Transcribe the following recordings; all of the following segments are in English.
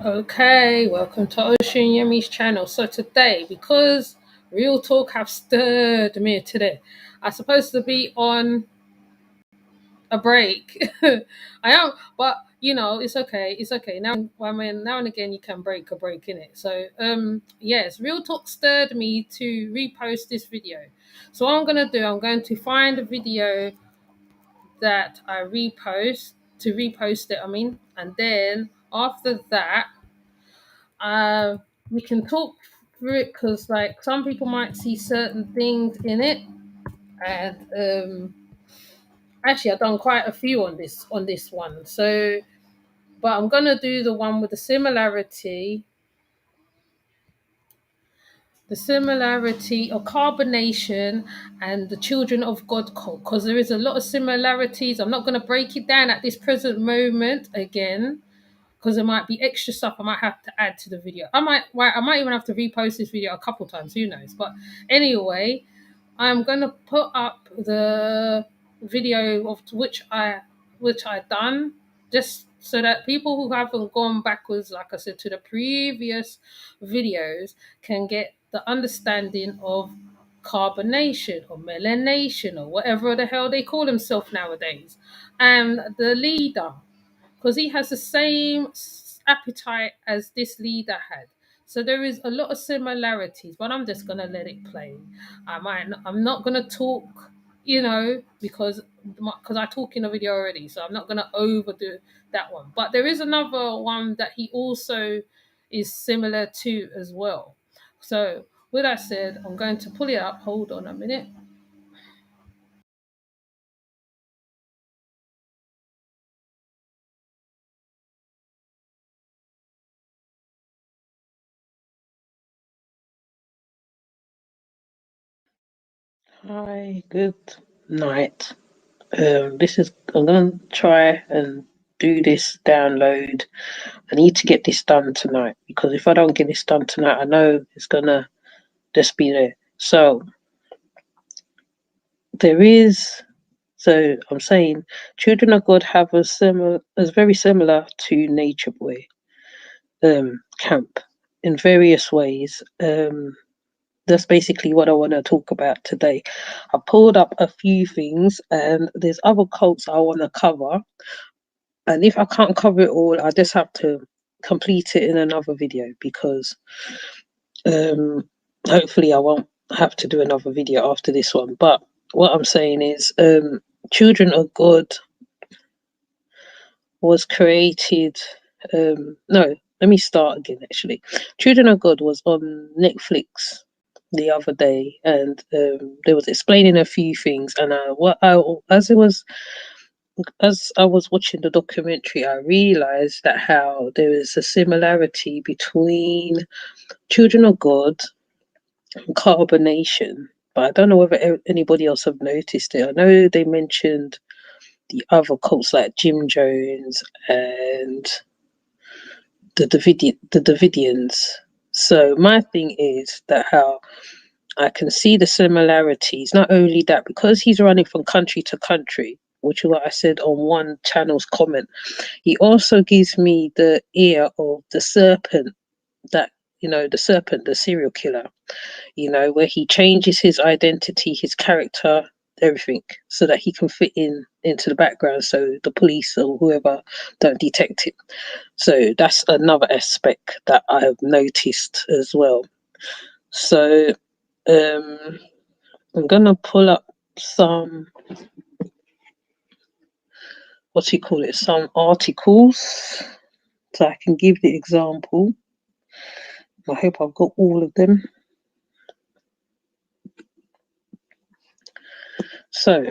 Okay, welcome to Ocean Yummy's channel. So today, because real talk have stirred me today, I'm supposed to be on a break. I am, but it's okay. It's okay. Now and again, you can break a break in it. So, yes, real talk stirred me to repost this video. So what I'm gonna do, I'm going to find a video that I repost it. And then after that uh, we can talk through it because like some people might see certain things in it, and actually I've done quite a few on this one. So, but I'm gonna do the one with the similarity of carbonation and the children of God cult, because there is a lot of similarities. I'm not going to break it down at this present moment again, because there might be extra stuff I might have to add to the video. I might even have to repost this video a couple times, who knows. But anyway, I'm gonna put up the video of which I done, just so that people who haven't gone backwards, like I said, to the previous videos, can get the understanding of carbonation or melanation or whatever the hell they call themselves nowadays, and the leader, because he has the same appetite as this leader had. So there is a lot of similarities, but I'm just gonna let it play. I'm not gonna talk, because I talk in a video already, so I'm not gonna overdo that one. But there is another one that he also is similar to as well. So with that said, I'm going to pull it up. Hold on a minute. Hi, good night. I'm gonna try and do this download. I need to get this done tonight because if I don't get this done tonight, I know it's gonna just be there. So there is. So I'm saying, Children of God have is very similar to Nature Boy camp in various ways. That's basically what I want to talk about today. I pulled up a few things, and there's other cults I want to cover. And if I can't cover it all, I just have to complete it in another video because um, hopefully I won't have to do another video after this one. But what I'm saying is, Children of God was created. No, let me start again. Actually, Children of God was on Netflix the other day, and they was explaining a few things. And as I was watching the documentary, I realized that how there is a similarity between Children of God and carbonation. But I don't know whether anybody else have noticed it. I know they mentioned the other cults like Jim Jones and the Davidians. So my thing is that how I can see the similarities. Not only that, because he's running from country to country, which is what I said on one channel's comment, he also gives me the ear of the serpent, that the serpent, the serial killer, where he changes his identity, his character, everything, so that he can fit into the background so the police or whoever don't detect him. So that's another aspect that I have noticed as well. So I'm gonna pull up some, some articles so I can give the example. I hope I've got all of them. So,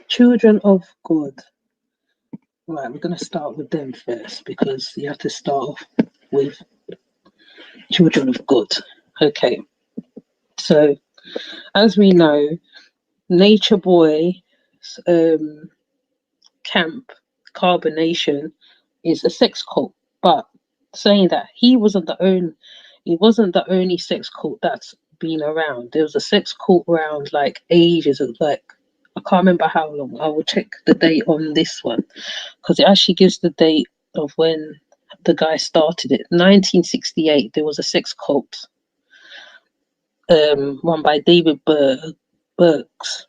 Children of God. Right, we're gonna start with them first because you have to start off with Children of God. Okay. So, as we know, Nature Boy camp carbonation is a sex cult, but saying that he wasn't the only sex cult that's been around. There was a sex cult around like ages. It was like, I can't remember how long. I will check the date on this one because it actually gives the date of when the guy started it. 1968, there was a sex cult, run by David Burks.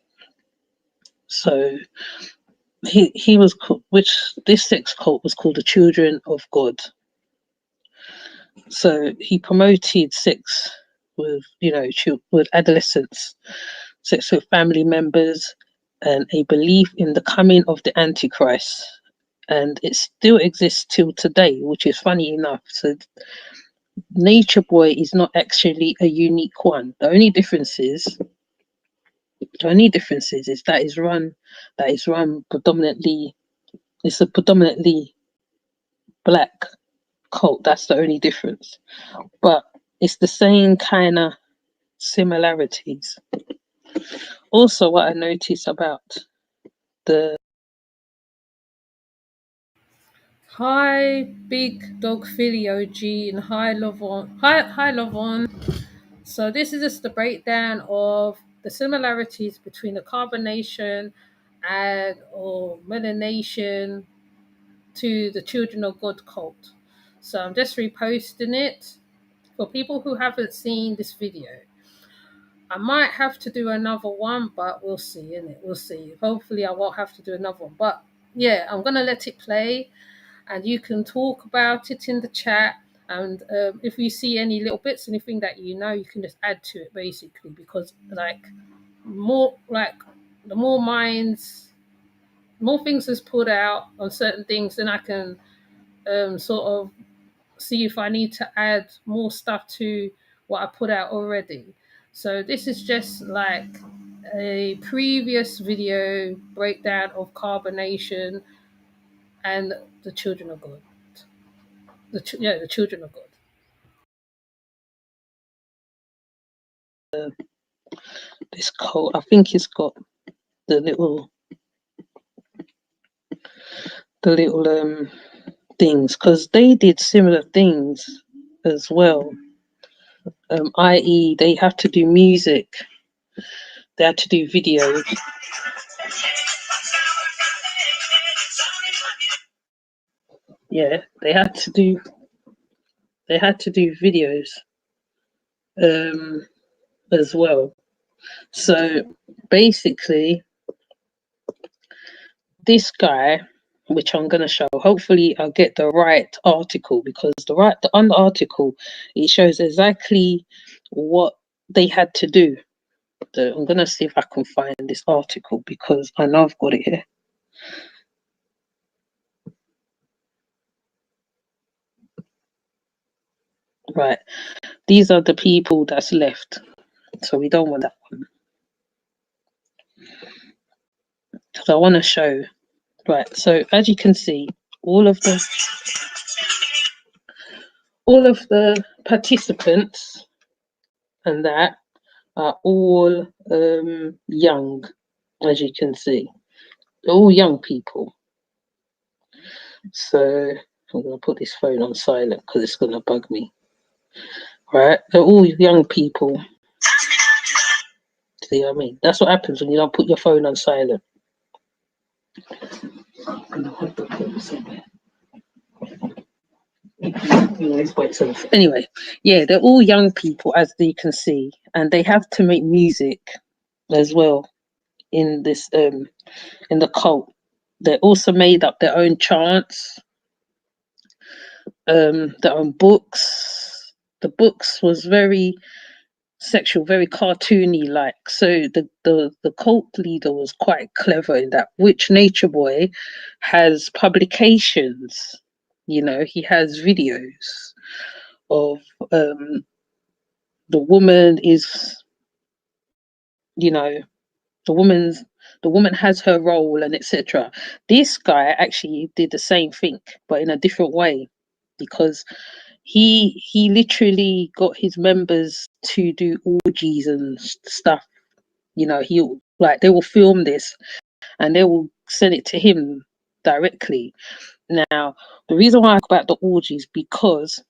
So he was which this sex cult was called the Children of God. So he promoted sex with with adolescents, sex with family members, and a belief in the coming of the Antichrist. And it still exists till today, which is funny enough. So Nature Boy is not actually a unique one. The only difference is that is run predominantly. It's a predominantly black cult. That's the only difference. But it's the same kind of similarities. Also, what I notice about the Hi, Big Dog Philly OG, and hi, Love On. Hi, Love On. So this is just the breakdown of the similarities between the carbonation and or melanation to the Children of God cult. So I'm just reposting it for people who haven't seen this video. I might have to do another one, but we'll see, innit? We'll see. Hopefully I won't have to do another one. But yeah, I'm gonna let it play and you can talk about it in the chat. And if you see any little bits, anything that you know, you can just add to it basically, because more like the more things is put out on certain things, then I can sort of see if I need to add more stuff to what I put out already. So this is just like a previous video breakdown of carbonation and the children of God. The children of God. this cult, I think it's got the little things because they did similar things as well. I.e., they have to do music, they had to do videos. Yeah, they had to do videos as well. So basically, this guy, which I'm gonna show, hopefully I'll get the right article because on the article it shows exactly what they had to do. So I'm gonna see if I can find this article because I know I've got it here. Right, these are the people that's left, so we don't want that one. So I want to show. Right, so as you can see, all of the participants and that are all young, as you can see. They're all young people. So I'm gonna put this phone on silent because it's gonna bug me. Right, they're all young people. See what I mean? That's what happens when you don't put your phone on silent. Anyway, yeah, they're all young people, as you can see, and they have to make music as well in this in the cult. They also made up their own chants, their own books. The books was very sexual, very cartoony like. So the cult leader was quite clever in that. Which Nature Boy has publications, he has videos of the woman is, you know, the woman's the woman has her role and etc. This guy actually did the same thing, but in a different way, because he literally got his members to do orgies and stuff. He like they will film this and they will send it to him directly. Now, the reason why I talk about the orgies because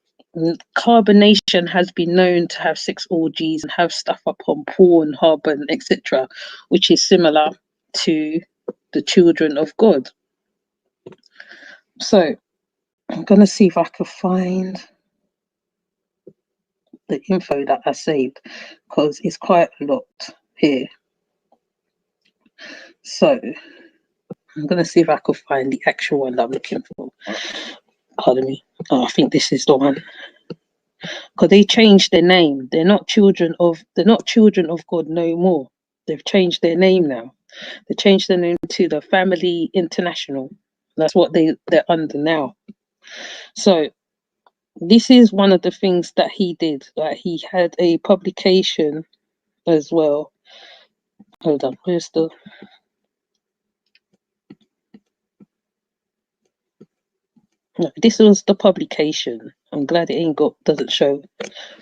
carbonation has been known to have sex orgies and have stuff up on Pornhub and etc., which is similar to the children of God. So I'm gonna see if I can find the info that I saved, because it's quite a lot here. So I'm gonna see if I can find the actual one that I'm looking for. Pardon me. Oh, I think this is the one. Because they changed their name. They're not children of God no more. They've changed their name now. They changed their name to the Family International. That's what they're under now. So this is one of the things that he did. Like, he had a publication as well. Hold on, where's the... No, this was the publication. I'm glad it doesn't show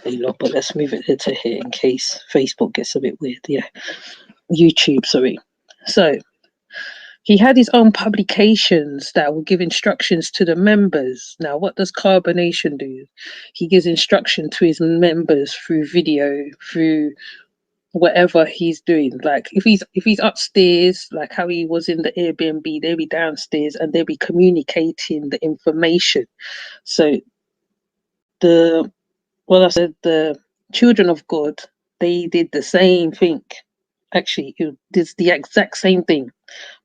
a lot, but let's move it to here in case Facebook gets a bit weird. Yeah, YouTube, sorry. So he had his own publications that will give instructions to the members. Now, what does Carbonation do? He gives instruction to his members through video, through whatever he's doing. Like, if he's upstairs, like how he was in the Airbnb, they'll be downstairs and they'll be communicating the information. So the children of God, they did the same thing. Actually, it's the exact same thing,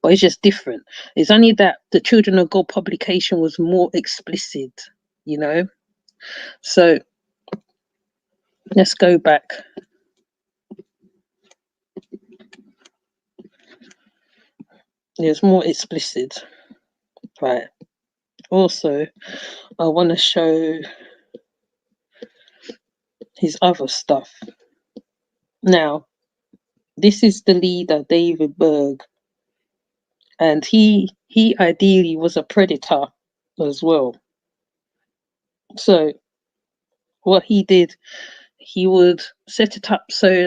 but it's just different. It's only that the Children of God publication was more explicit, you know. So let's go back. It's more explicit, right? Also, I want to show his other stuff. Now, this is the leader, David Berg, and he ideally was a predator as well. So what he did, he would set it up so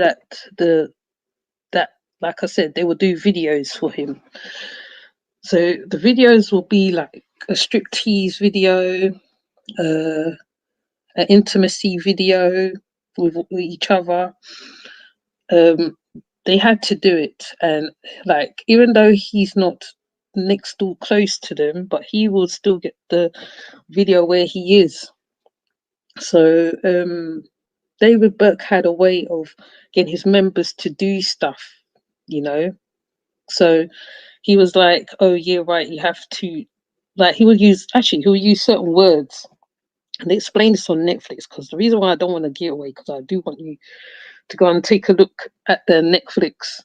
that like I said, they would do videos for him. So the videos will be like a striptease video, an intimacy video with each other. They had to do it, and like, even though he's not next door close to them, but he will still get the video where he is. So David Burke had a way of getting his members to do stuff, you know. So he was like, oh yeah, right, you have to, like, he'll use certain words. And they explain this on Netflix, because the reason why I don't want to give away, because I do want you to go and take a look at the Netflix,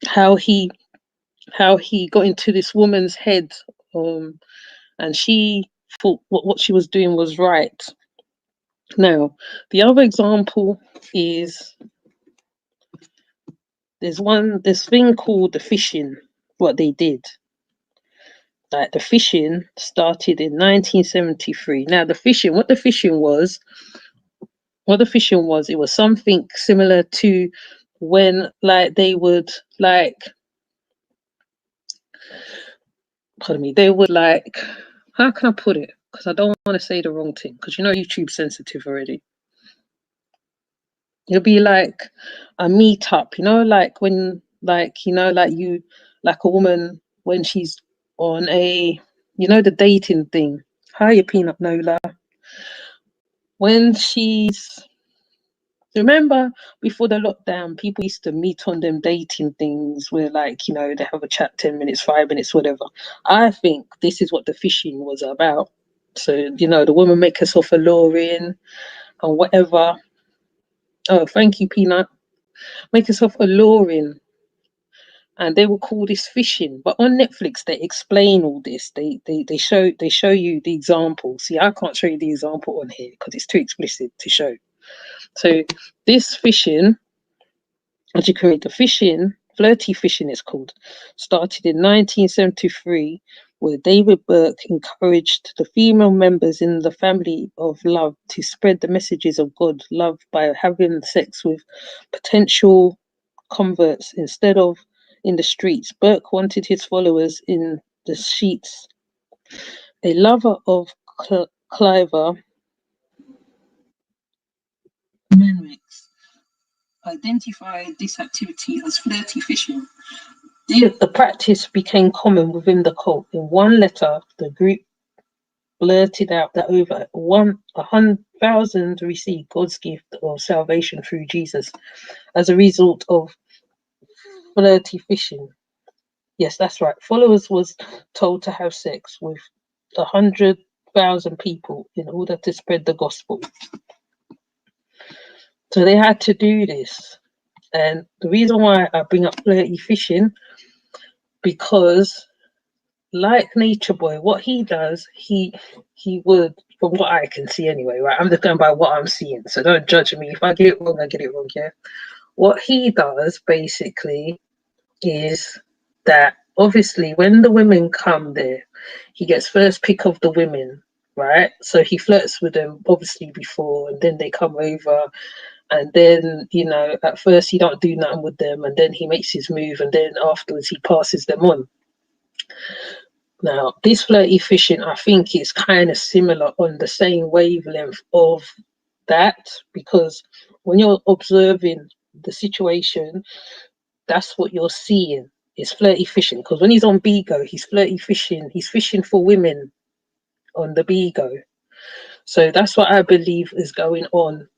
how he got into this woman's head, and she thought what she was doing was right. Now, the other example is this thing called the fishing, what they did. Like, the fishing started in 1973. Now, what the fishing was, it was something similar to when, like, they would, like, pardon me, they would, like, how can I put it? Because I don't want to say the wrong thing, because you know YouTube's sensitive already. It'll be like a meetup, you know, like when, like, you know, like you, like a woman when she's on a, you know, the dating thing. Hiya, Peanut Nola. When she's, remember before the lockdown, people used to meet on them dating things where, like, you know, they have a chat 10 minutes, 5 minutes, whatever. I think this is what the fishing was about. So, you know, the woman make herself alluring and whatever. Oh, thank you, Peanut. Make herself alluring. And they will call this fishing. But on Netflix, they explain all this. They show you the example. See, I can't show you the example on here because it's too explicit to show. So this fishing, as you can read, the fishing, flirty fishing it's called, started in 1973, where David Burke encouraged the female members in the family of love to spread the messages of God love by having sex with potential converts instead of in the streets. Burke wanted his followers in the sheets. A lover of Cliver, Menrix, identified this activity as flirty fishing. The practice became common within the cult. In one letter, the group blurted out that over 100,000 received God's gift of salvation through Jesus as a result of flirty fishing. Yes, that's right. Followers was told to have sex with 100,000 people in order to spread the gospel. So they had to do this. And the reason why I bring up flirty fishing, because like Nature Boy, what he does, he would, from what I can see anyway, right? I'm just going by what I'm seeing. So don't judge me. If I get it wrong, I get it wrong, yeah? What he does basically is that obviously when the women come there, he gets first pick of the women, right? So he flirts with them obviously before, and then they come over, and then at first he don't do nothing with them, and then he makes his move, and then afterwards he passes them on. Now this flirty fishing, I think, is kind of similar on the same wavelength of that, because when you're observing the situation, that's what you're seeing. Is flirty fishing, because when he's on Bigo, he's flirty fishing. He's fishing for women on the Bigo. So that's what I believe is going on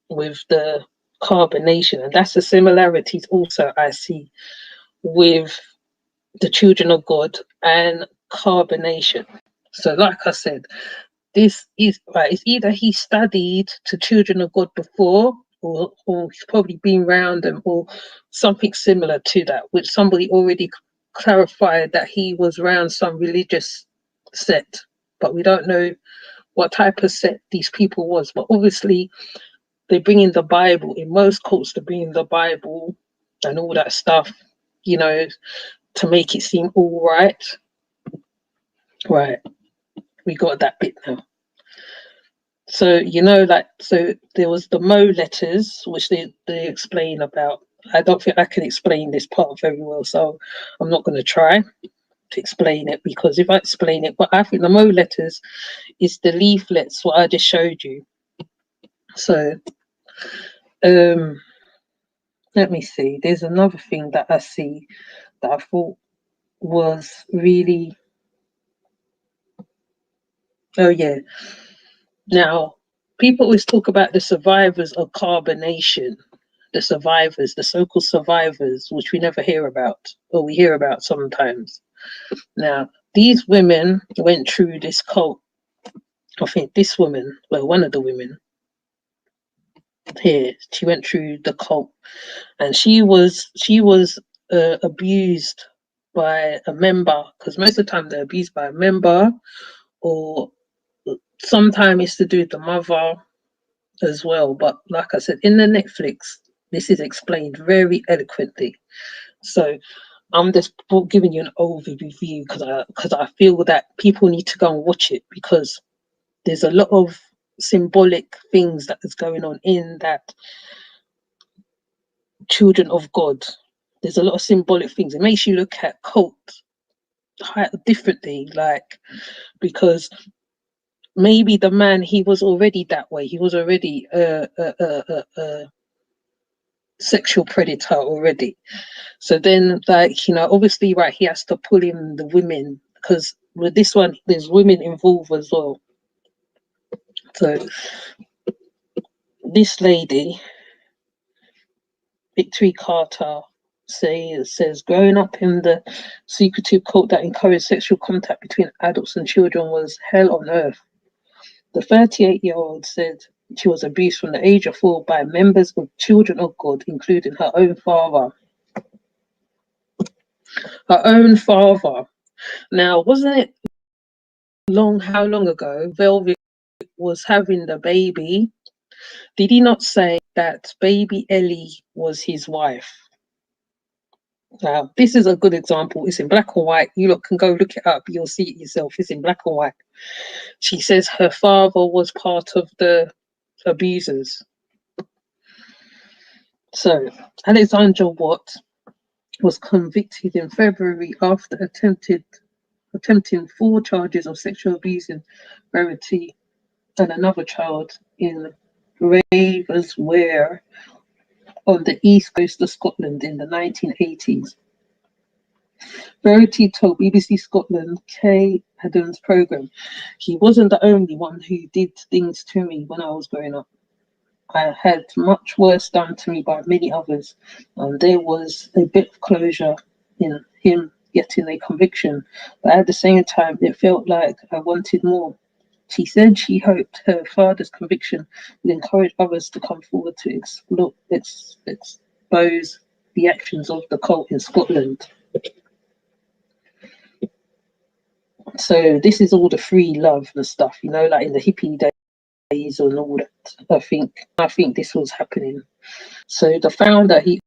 with the carbonation, and that's the similarities also I see with the children of God and carbonation. So, like I said, this is right. It's either he studied to children of God before, or he's probably been around them, or something similar to that, which somebody already clarified that he was around some religious sect, but we don't know what type of sect these people was. But obviously, they bring in the Bible. In most cults, they bring in the Bible and all that stuff, to make it seem all right. Right, we got that bit now. So so there was the Mo letters, which they explain about. I don't think I can explain this part very well, so I'm not going to try to explain it, because if I explain it, but I think the Mo letters is the leaflets what I just showed you. So let me see. There's another thing that I see that I thought was really. Oh yeah. Now people always talk about the survivors of carbonation. The survivors, the so-called survivors, which we never hear about, or we hear about sometimes. Now, these women went through this cult. I think this woman, well, one of the women here, she went through the cult, and she was abused by a member, because most of the time they're abused by a member, or sometimes it's to do with the mother as well. But like I said, in the Netflix, this is explained very eloquently. So I'm just giving you an overview because I feel that people need to go and watch it, because there's a lot of symbolic things that is going on in that children of God. There's a lot of symbolic things. It makes you look at cult differently, like, because maybe the man, he was already that way. He was already a sexual predator already. So then, like, obviously, right, he has to pull in the women, because with this one, there's women involved as well. So this lady, Victory Carter, says growing up in the secretive cult that encouraged sexual contact between adults and children was hell on earth. The 38-year-old said she was abused from the age of 4 by members of Children of God, including her own father. Her own father. Now, wasn't it how long ago Velvet was having the baby? Did he not say that baby Ellie was his wife? Now, this is a good example. It's in black and white. You lot can go look it up. You'll see it yourself. It's in black and white. She says her father was part of the abusers. So, Alexandra Watt was convicted in February after attempting 4 charges of sexual abuse in Verity and another child in Ravenswear on the east coast of Scotland in the 1980s. Verity told BBC Scotland Adams' program. He wasn't the only one who did things to me when I was growing up. I had much worse done to me by many others, and there was a bit of closure in him getting a conviction. But at the same time, it felt like I wanted more. She said she hoped her father's conviction would encourage others to come forward to expose the actions of the cult in Scotland. So this is all the free love and stuff, like in the hippie days and all that. I think this was happening. So the founder, he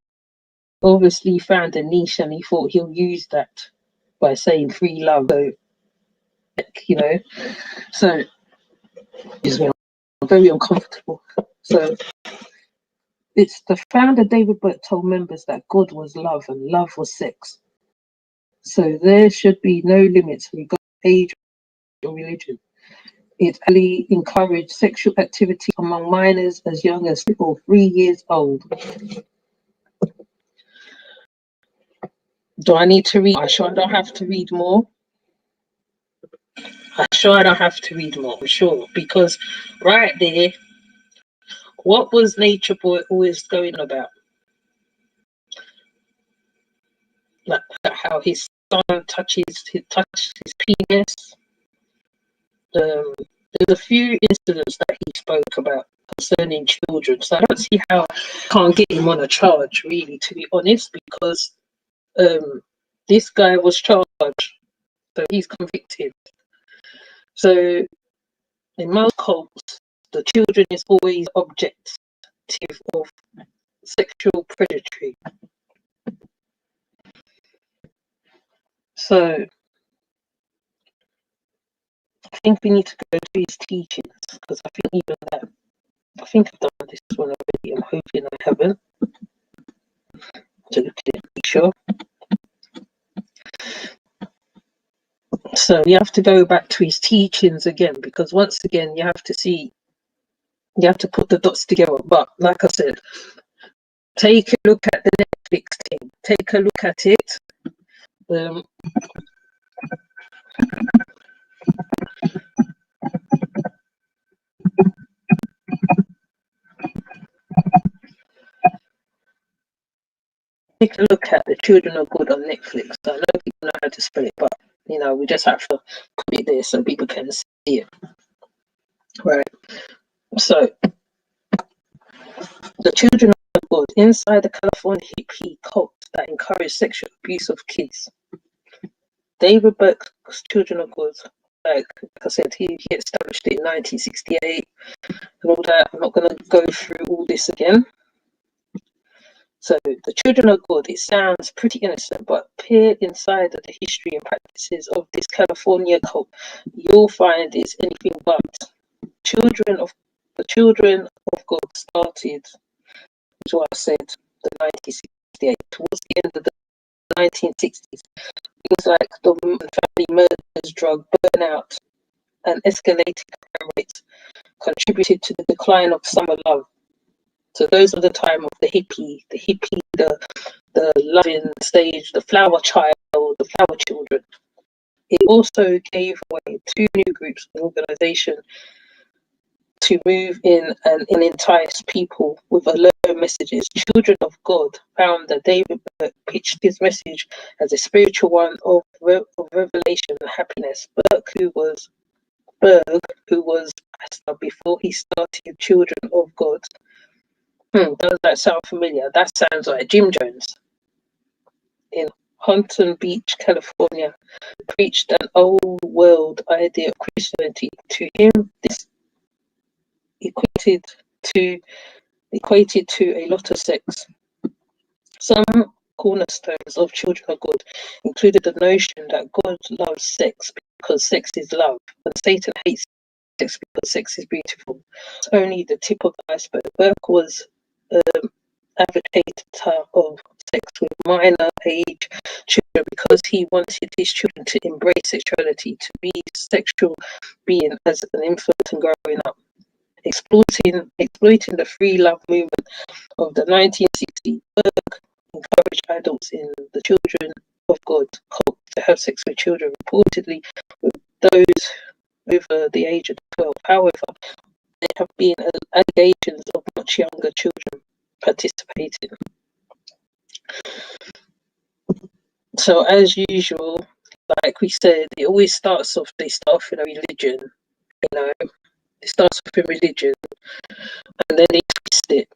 obviously found a niche and he thought he'll use that by saying free love. So so it's very uncomfortable. So it's the founder David Burke told members that God was love and love was sex. So there should be no limits regarding age or religion. It really encouraged sexual activity among minors as young as 2 or 3 years old. Do I need to read? I'm sure I don't have to read more. I'm sure I don't have to read more, I'm sure. Because right there, what was Nature Boy always going about? Like how his son touched his penis. There's a few incidents that he spoke about concerning children. So I don't see how I can't get him on a charge, really, to be honest, because this guy was charged, so he's convicted. So in most cults, the children is always objective of sexual predatory. So I think we need to go to his teachings, because I think even that, I think I've done this one already. I'm hoping I haven't. To look at it, be sure. So you have to go back to his teachings again, because once again you have to put the dots together. But like I said, take a look at the Netflix thing. Take a look at it. Take a look at The Children of God on Netflix. I know people know how to spell it, but we just have to put it there so people can see it. Right. So the Children of God inside the California hippie cult that encouraged sexual abuse of kids. David Burke's Children of God, like I said, he established it in 1968 and all that. I'm not going to go through all this again. So the Children of God, it sounds pretty innocent, but peer inside of the history and practices of this California cult, you'll find it's anything but. The Children of God started, is what I said, the 1968, towards the end of the 1960s. Things like the family murders, drug burnout, and escalating crime rates contributed to the decline of summer love. So those are the time of the hippie, the loving stage, the flower child, the flower children. It also gave way to new groups and organizations to move in and entice people with alert messages. Children of God found that David Burke pitched his message as a spiritual one of revelation and happiness. Berg, who was pastor before he started Children of God. Does that sound familiar? That sounds like Jim Jones in Huntington Beach, California, preached an old world idea of Christianity. To him, this equated to a lot of sex. Some cornerstones of Children of God included the notion that God loves sex because sex is love, and Satan hates sex because sex is beautiful. It's only the tip of the iceberg. Burke was advocate of sex with minor age children because he wanted his children to embrace sexuality, to be sexual being as an infant and growing up. Exploiting the free love movement of the 1960s, Burke encouraged adults in the Children of God cult to have sex with children, reportedly with those over the age of 12. However, there have been allegations of much younger children participating. So, as usual, like we said, it always starts off, they start off in a religion, you know, it starts off in religion and then they twist it.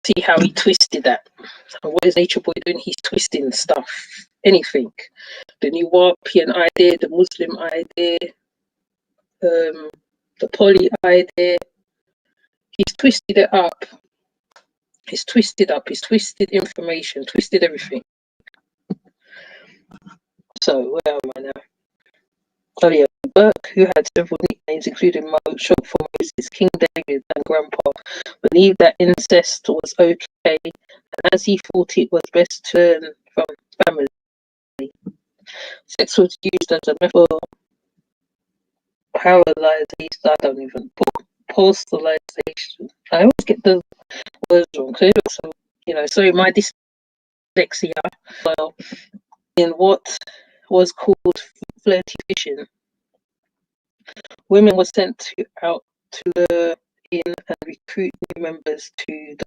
See how he twisted that. And what is Nature Boy doing? He's twisting stuff, anything. The new European idea, the Muslim idea, the poly idea. He's twisted it up. He's twisted up. He's twisted information, twisted everything. So, where am I now? Oh, yeah. Burke, who had several nicknames, including Mo, short for Moses, King David, and Grandpa, believed that incest was okay, and as he thought it was best to learn from family. Sex was used as a method of paralyzation. I don't even postalization. I always get the words wrong. So, sorry, my dyslexia. Well, in what was called flirty fishing, women were sent out to the inn and recruit new members to the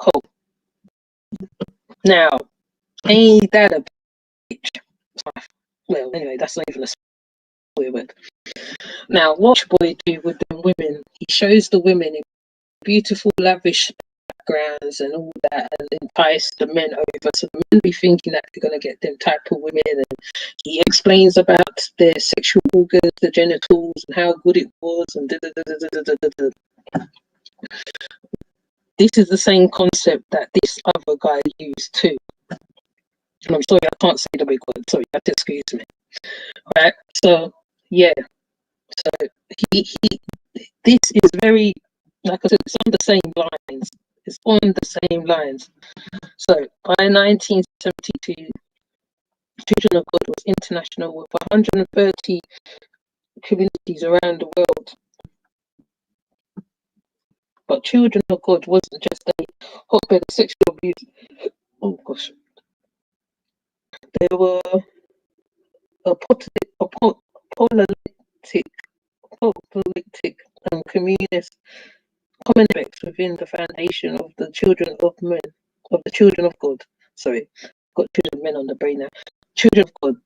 cult. Now, ain't that a bitch? Well, anyway, that's not even a swear word. Now, what boy do with the women? He shows the women in beautiful, lavish backgrounds and all that, and entice the men over. So the men be thinking that they're going to get them type of women, and he explains about their sexual organs, the genitals, and how good it was, and da, da, da, da, da, da, da, da. This is the same concept that this other guy used too. And I'm sorry, I can't say the big word. Sorry, you have to excuse me. Right? So, yeah. So this is very, like I said, it's on the same lines. It's on the same lines. So by 1972, Children of God was international with 130 communities around the world. But Children of God wasn't just a hotbed of sexual abuse. Oh gosh, there were a apocalyptic and communist common effects within the foundation of the children of men, of the children of God. Sorry, got children of men on the brain now. Children of God.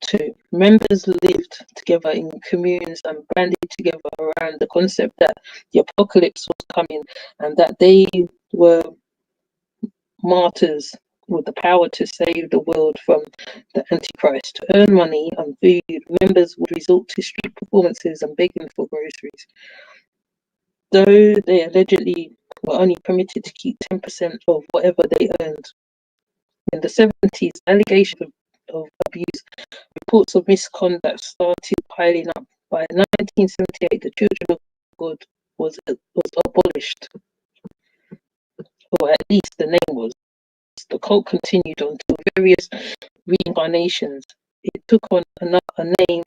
Two, members lived together in communes and banded together around the concept that the apocalypse was coming and that they were martyrs with the power to save the world from the Antichrist. To earn money and food, members would resort to street performances and begging for groceries. Though they allegedly were only permitted to keep 10% of whatever they earned. In the 70s, allegations of abuse, reports of misconduct started piling up. By 1978, the Children of God was abolished, or at least the name was. The cult continued until various reincarnations. It took on a name,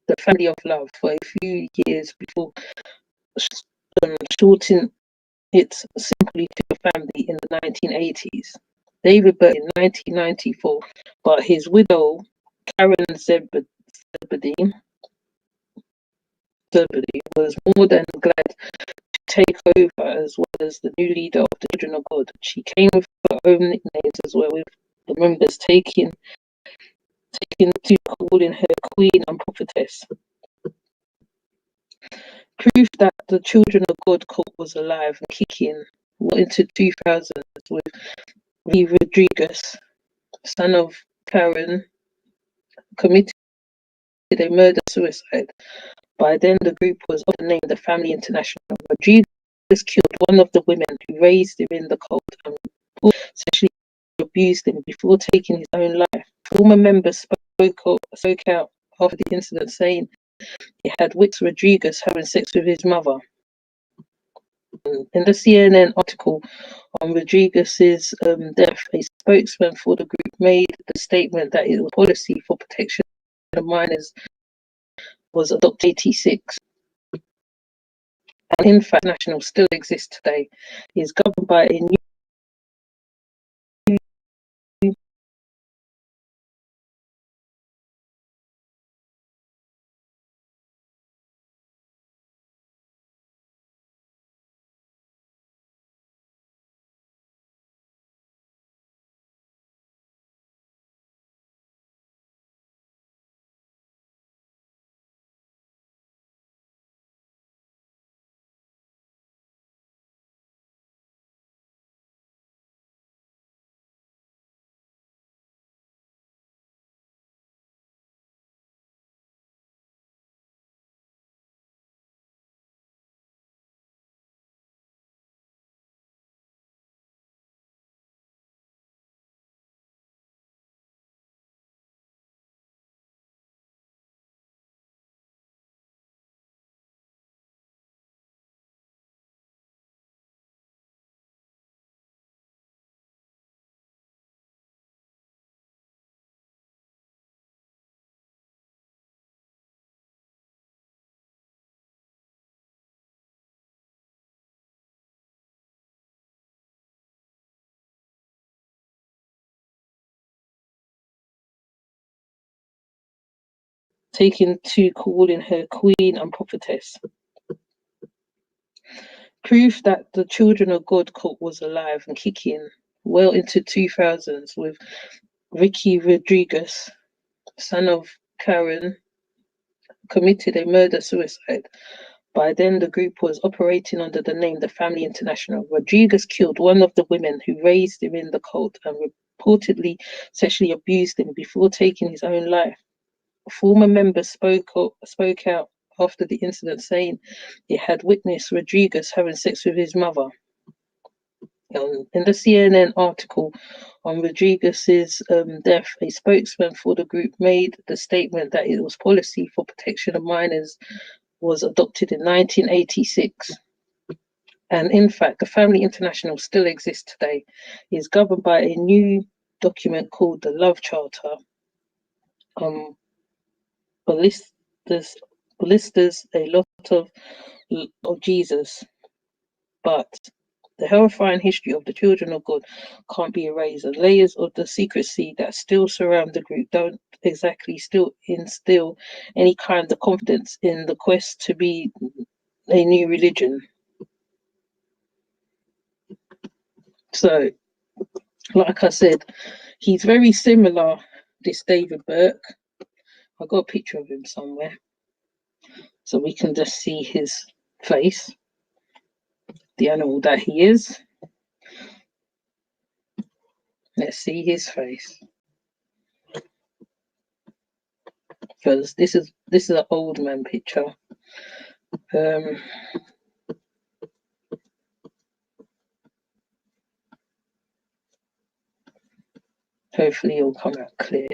the Family of Love, for a few years before shortening it simply to the family in the 1980s. They rebirthed in 1994, but his widow, Karen Zebedee, was more than glad to take over as well as the new leader of the Children of God. She came with her own nicknames as well, with the members taking to calling her Queen and Prophetess. Proof that the Children of God cult was alive and kicking went into 2000s with V. Rodriguez, son of Karen, committed a murder-suicide. By then, the group was often named the Family International. Rodriguez killed one of the women who raised him in the cold and sexually abused him before taking his own life. Former members spoke out after the incident, saying he had witnessed Rodriguez having sex with his mother. In the CNN article on Rodriguez's death, a spokesman for the group made the statement that it was policy for protection of minors was adopted in 1986. And in fact, national still exists today. It is governed by a new taken to calling her queen and prophetess. Proof that the Children of God cult was alive and kicking well into 2000s, with Ricky Rodriguez, son of Karen, committed a murder-suicide. By then, the group was operating under the name The Family International. Rodriguez killed one of the women who raised him in the cult and reportedly sexually abused him before taking his own life. Former members spoke out after the incident, saying he had witnessed Rodriguez having sex with his mother. In the CNN article on Rodriguez's death, a spokesman for the group made the statement that it was policy for protection of minors was adopted in 1986. And in fact, the Family International still exists today. It is governed by a new document called the Love Charter. Ballistas a lot of Jesus, but the horrifying history of the Children of God can't be erased, and layers of the secrecy that still surround the group don't exactly still instill any kind of confidence in the quest to be a new religion. So, like I said, he's very similar, this David Burke. I got a picture of him somewhere, so we can just see his face, the animal that he is. Let's see his face, because this is an old man picture. Hopefully it'll come out clear.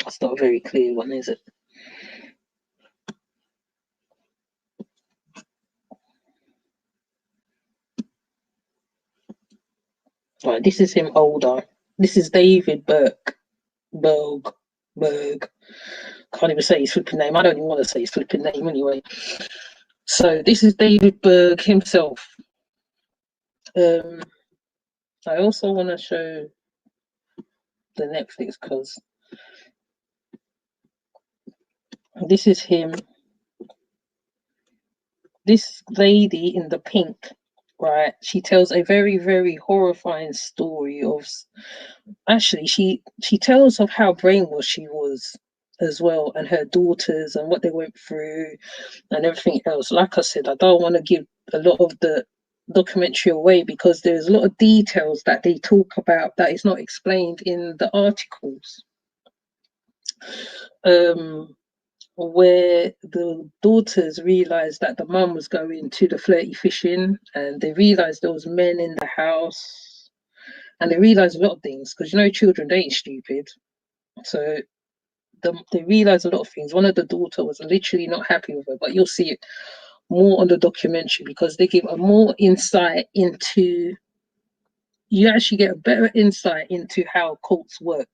It's not a very clear one, is it? Right, this is him older. This is David Burke. Berg. Can't even say his flipping name. I don't even want to say his flipping name anyway. So this is David Berg himself. I also want to show the Netflix, because this is him. This lady in the pink, right? She tells a very, very horrifying story of. Actually, she tells of how brainwashed she was as well, and her daughters, and what they went through, and everything else. Like I said, I don't want to give a lot of the documentary away because there's a lot of details that they talk about that is not explained in the articles. Where the daughters realized that the mum was going to the flirty fishing, and they realized there was men in the house, and they realized a lot of things because children, they ain't stupid. So they realized a lot of things. One of the daughter was literally not happy with her, but you'll see it more on the documentary because they give a more insight into. You actually get a better insight into how cults work.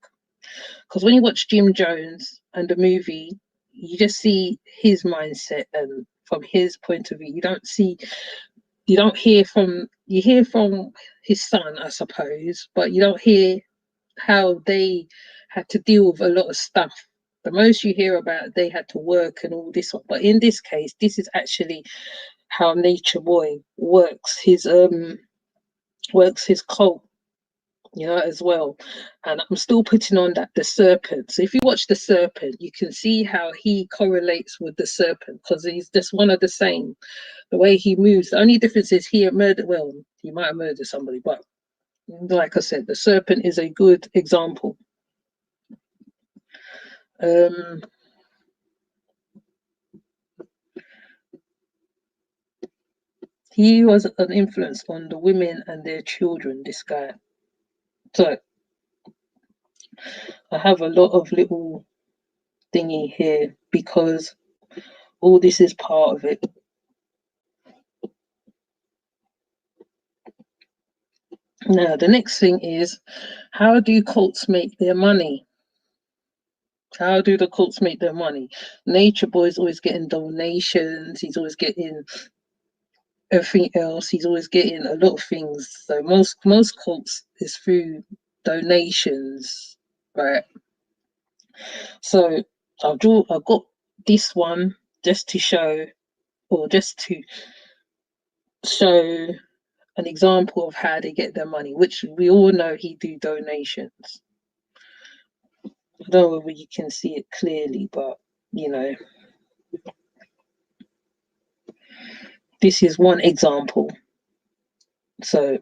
Because when you watch Jim Jones and the movie, you just see his mindset and from his point of view. You don't hear from, you hear from his son, I suppose, but you don't hear how they had to deal with a lot of stuff. The most you hear about, they had to work and all this one. But in this case, this is actually how Nature Boy works his cult, as well. And I'm still putting on that the serpent. So if you watch the serpent, you can see how he correlates with the serpent because he's just one of the same. The way he moves. The only difference is he might have murdered somebody, but like I said, the serpent is a good example. He was an influence on the women and their children, this guy. So I have a lot of little thingy here because all this is part of it. Now, the next thing is, how do cults make their money? How do the cults make their money? Nature Boy's always getting donations. He's always getting everything else. He's always getting a lot of things. So most cults is through donations, right? So I've got this one just to show an example of how they get their money, which we all know he do donations. I don't know whether you can see it clearly, but this is one example. So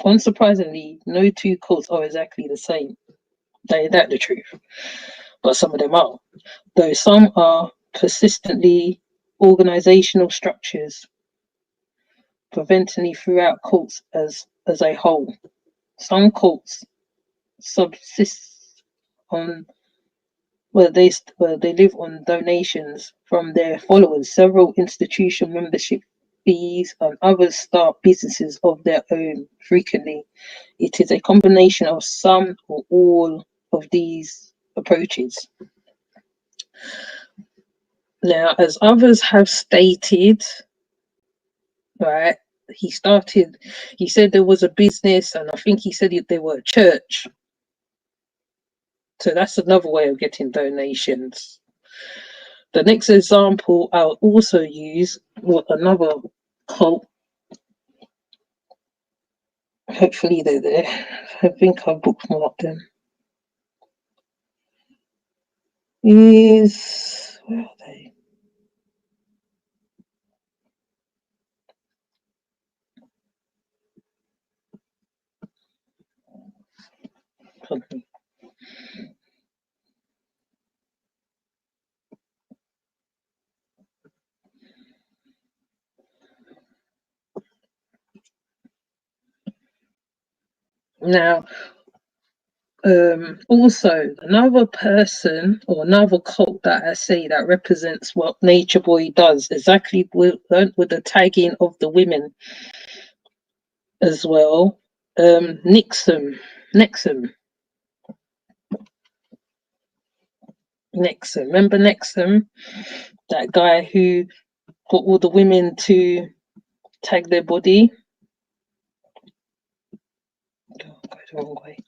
unsurprisingly, no two cults are exactly the same. Ain't that the truth? But some of them are. Though some are persistently organizational structures preventing throughout cults as a whole. Some cults subsist on they live on donations from their followers, several institution membership fees, and others start businesses of their own. Frequently, it is a combination of some or all of these approaches. Now, as others have stated, right, he said there was a business, and I think he said they were a church. So that's another way of getting donations. The next example I'll also use another cult. Hopefully they're there. I think I bookmarked them. Where are they? Okay. Now, also another person or another cult that I say that represents what Nature Boy does exactly with the tagging of the women as well. Nixon. Remember Nixon? That guy who got all the women to tag their body. Oh, go the wrong way.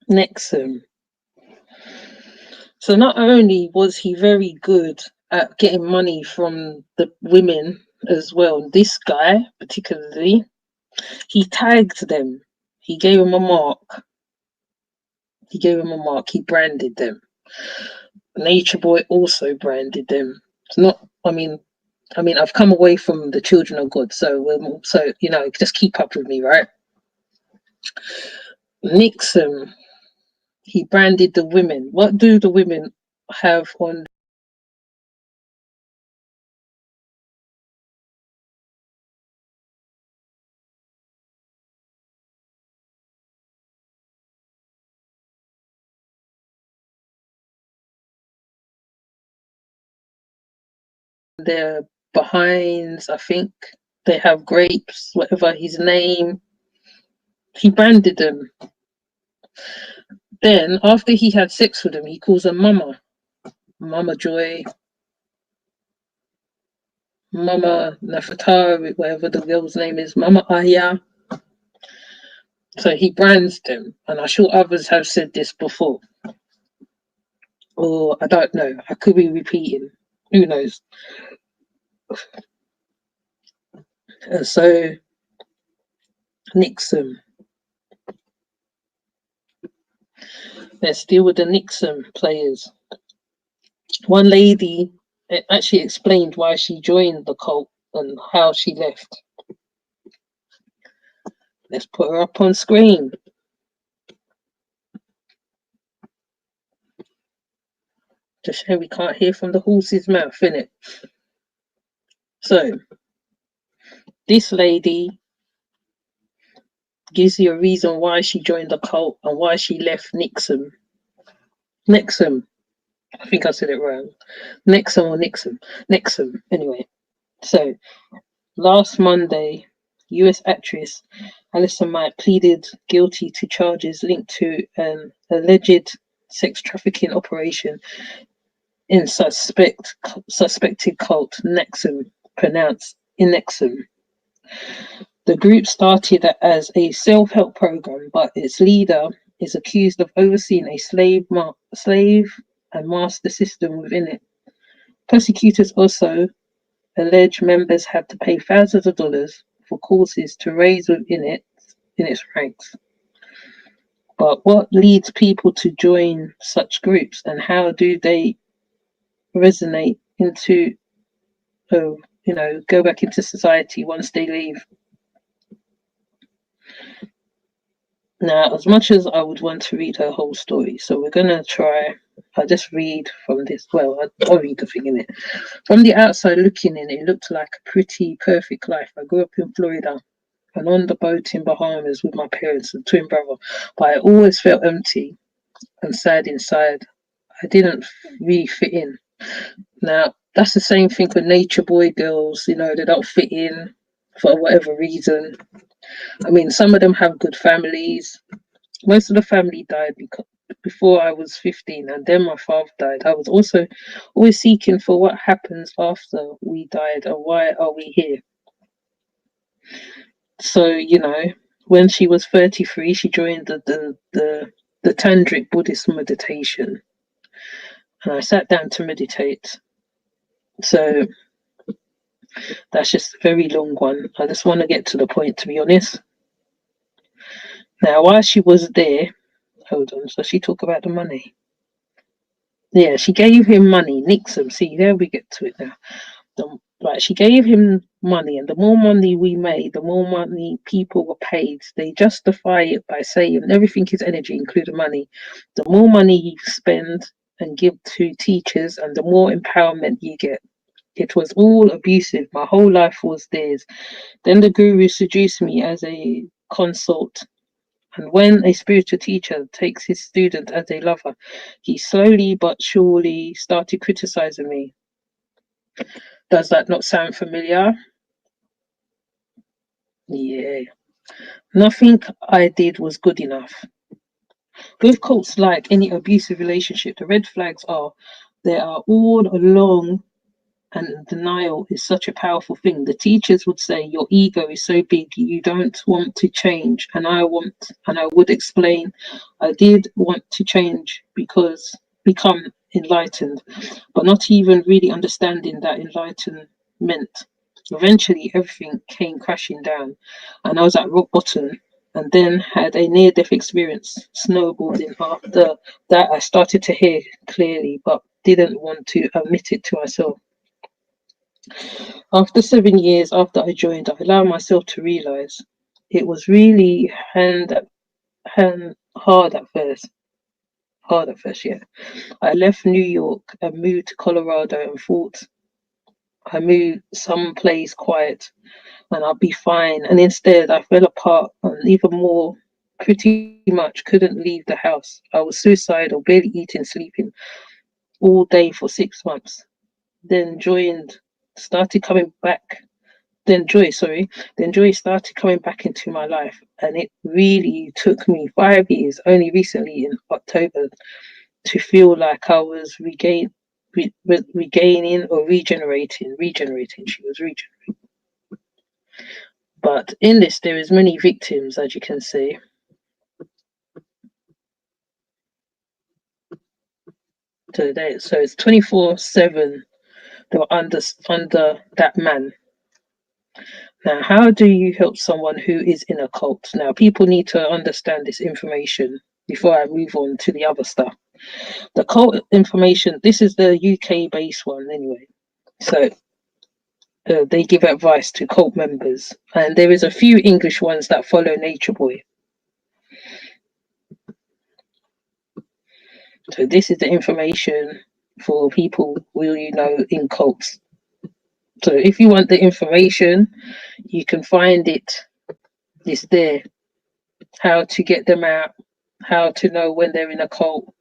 Nixon. So not only was he very good at getting money from the women as well. This guy, particularly, he tagged them. He gave them a mark. He branded them. Nature Boy also branded them. It's not. I mean, I've come away from the children of God, so just keep up with me, right? Nixon, he branded the women. What do the women have on their behinds? I think they have grapes, whatever his name. He branded them. Then, after he had sex with them, he calls her Mama. Mama Joy, Mama Nafatari, whatever the girl's name is, Mama Aya. So he brands them, and I'm sure others have said this before, or I don't know. I could be repeating. Who knows? So Nixon. Let's deal with the Nixon players. One lady actually explained why she joined the cult and how she left. Let's put her up on screen. Just so we can't hear from the horse's mouth, innit? So this lady gives you a reason why she joined the cult and why she left Nixon. Nixon. I think I said it wrong. Nixon or Nixon. Nixon. Anyway. So last Monday, US actress Alison Mack pleaded guilty to charges linked to an alleged sex trafficking operation in suspected cult Nexum, pronounced Inexum. The group started as a self-help program, but its leader is accused of overseeing a slave and master system within it. Prosecutors also allege members had to pay thousands of dollars for courses to raise within its ranks. But what leads people to join such groups, and how do they resonate into, go back into society once they leave? Now, as much as I would want to read her whole story, so we're gonna try. I'll just read from this. Well, I'll read the thing in it. From the outside looking in, it looked like a pretty perfect life. I grew up in Florida and on the boat in Bahamas with my parents and twin brother, but I always felt empty and sad inside. I didn't really fit in. Now, that's the same thing with nature boy girls, they don't fit in for whatever reason. I mean, some of them have good families. Most of the family died before I was 15, and then my father died. I was also always seeking for what happens after we died and why are we here. So, when she was 33, she joined the Tantric Buddhist meditation, and I sat down to meditate. So that's just a very long one. I just want to get to the point, to be honest. Now, while she was there, hold on, so she talked about the money. Yeah, she gave him money, Nixon. See, there we get to it now. She gave him money, and the more money we made, the more money people were paid. They justify it by saying everything is energy, including money. The more money you spend and give to teachers, and the more empowerment you get. It was all abusive. My whole life was theirs. Then the guru seduced me as a consort. And when a spiritual teacher takes his student as a lover, he slowly but surely started criticizing me. Does that not sound familiar? Yeah. Nothing I did was good enough. With cults, like any abusive relationship, the red flags are they are all along, and denial is such a powerful thing. The teachers would say your ego is so big you don't want to change, and I would explain I did want to change because become enlightened, but not even really understanding that enlightenment. Eventually, everything came crashing down, and I was at rock bottom. And then had a near-death experience snowboarding. After that, I started to hear clearly, but didn't want to admit it to myself. After 7 years after I joined, I allowed myself to realize it was really hard at first. Hard at first, yeah. I left New York and moved to Colorado and thought I moved someplace quiet and I'll be fine. And instead, I fell apart and even more, pretty much couldn't leave the house. I was suicidal, barely eating, sleeping all day for 6 months. Then joined, started coming back. Then joy started coming back into my life. And it really took me 5 years, only recently in October, to feel like I was regaining or regenerating. She was regenerating. But in this, there is many victims, as you can see. So it's 24/7. They were under that man. Now, how do you help someone who is in a cult? Now, people need to understand this information before I move on to the other stuff. The cult information. This is the UK based one anyway. So they give advice to cult members, and there is a few English ones that follow Nature Boy. So this is the information for people who you know in cults. So if you want the information, you can find it. It's there. How to get them out, how to know when they're in a cult,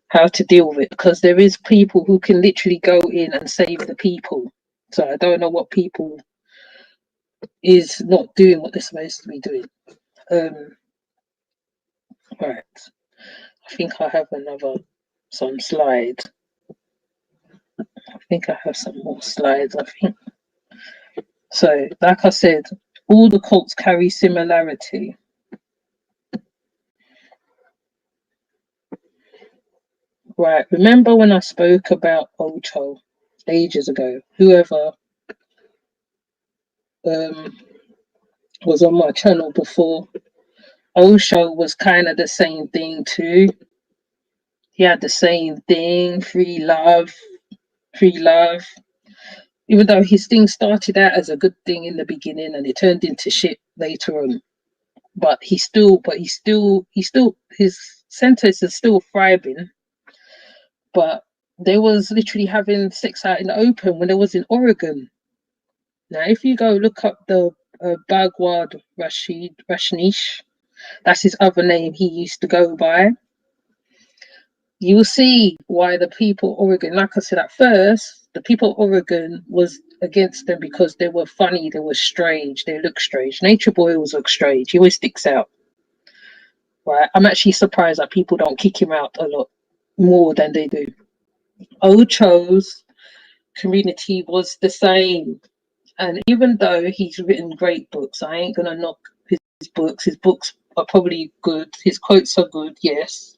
how to deal with it. Because there is people who can literally go in and save the people. So I don't know what people is not doing what they're supposed to be doing. Um, right. I think I have some slides. I think I have some more slides. I think so. Like I said, all the cults carry similarity. Right. Remember when I spoke about Ocho ages ago? Whoever um, was on my channel before, Osho was kind of the same thing too. He had the same thing, free love, free love. Even though his thing started out as a good thing in the beginning and it turned into shit later on. But his sentence is still thriving. But they was literally having sex out in the open when it was in Oregon. Now, if you go look up the Bhagwad Rashnish, that's his other name he used to go by, you will see why the people of Oregon, like I said at first, the people of Oregon was against them because they were funny, they were strange, they look strange. Nature Boy always looks strange, he always sticks out. Right? I'm actually surprised that people don't kick him out a lot more than they do. Ocho's community was the same. And even though he's written great books, I ain't gonna knock his books. His books are probably good. His quotes are good, yes.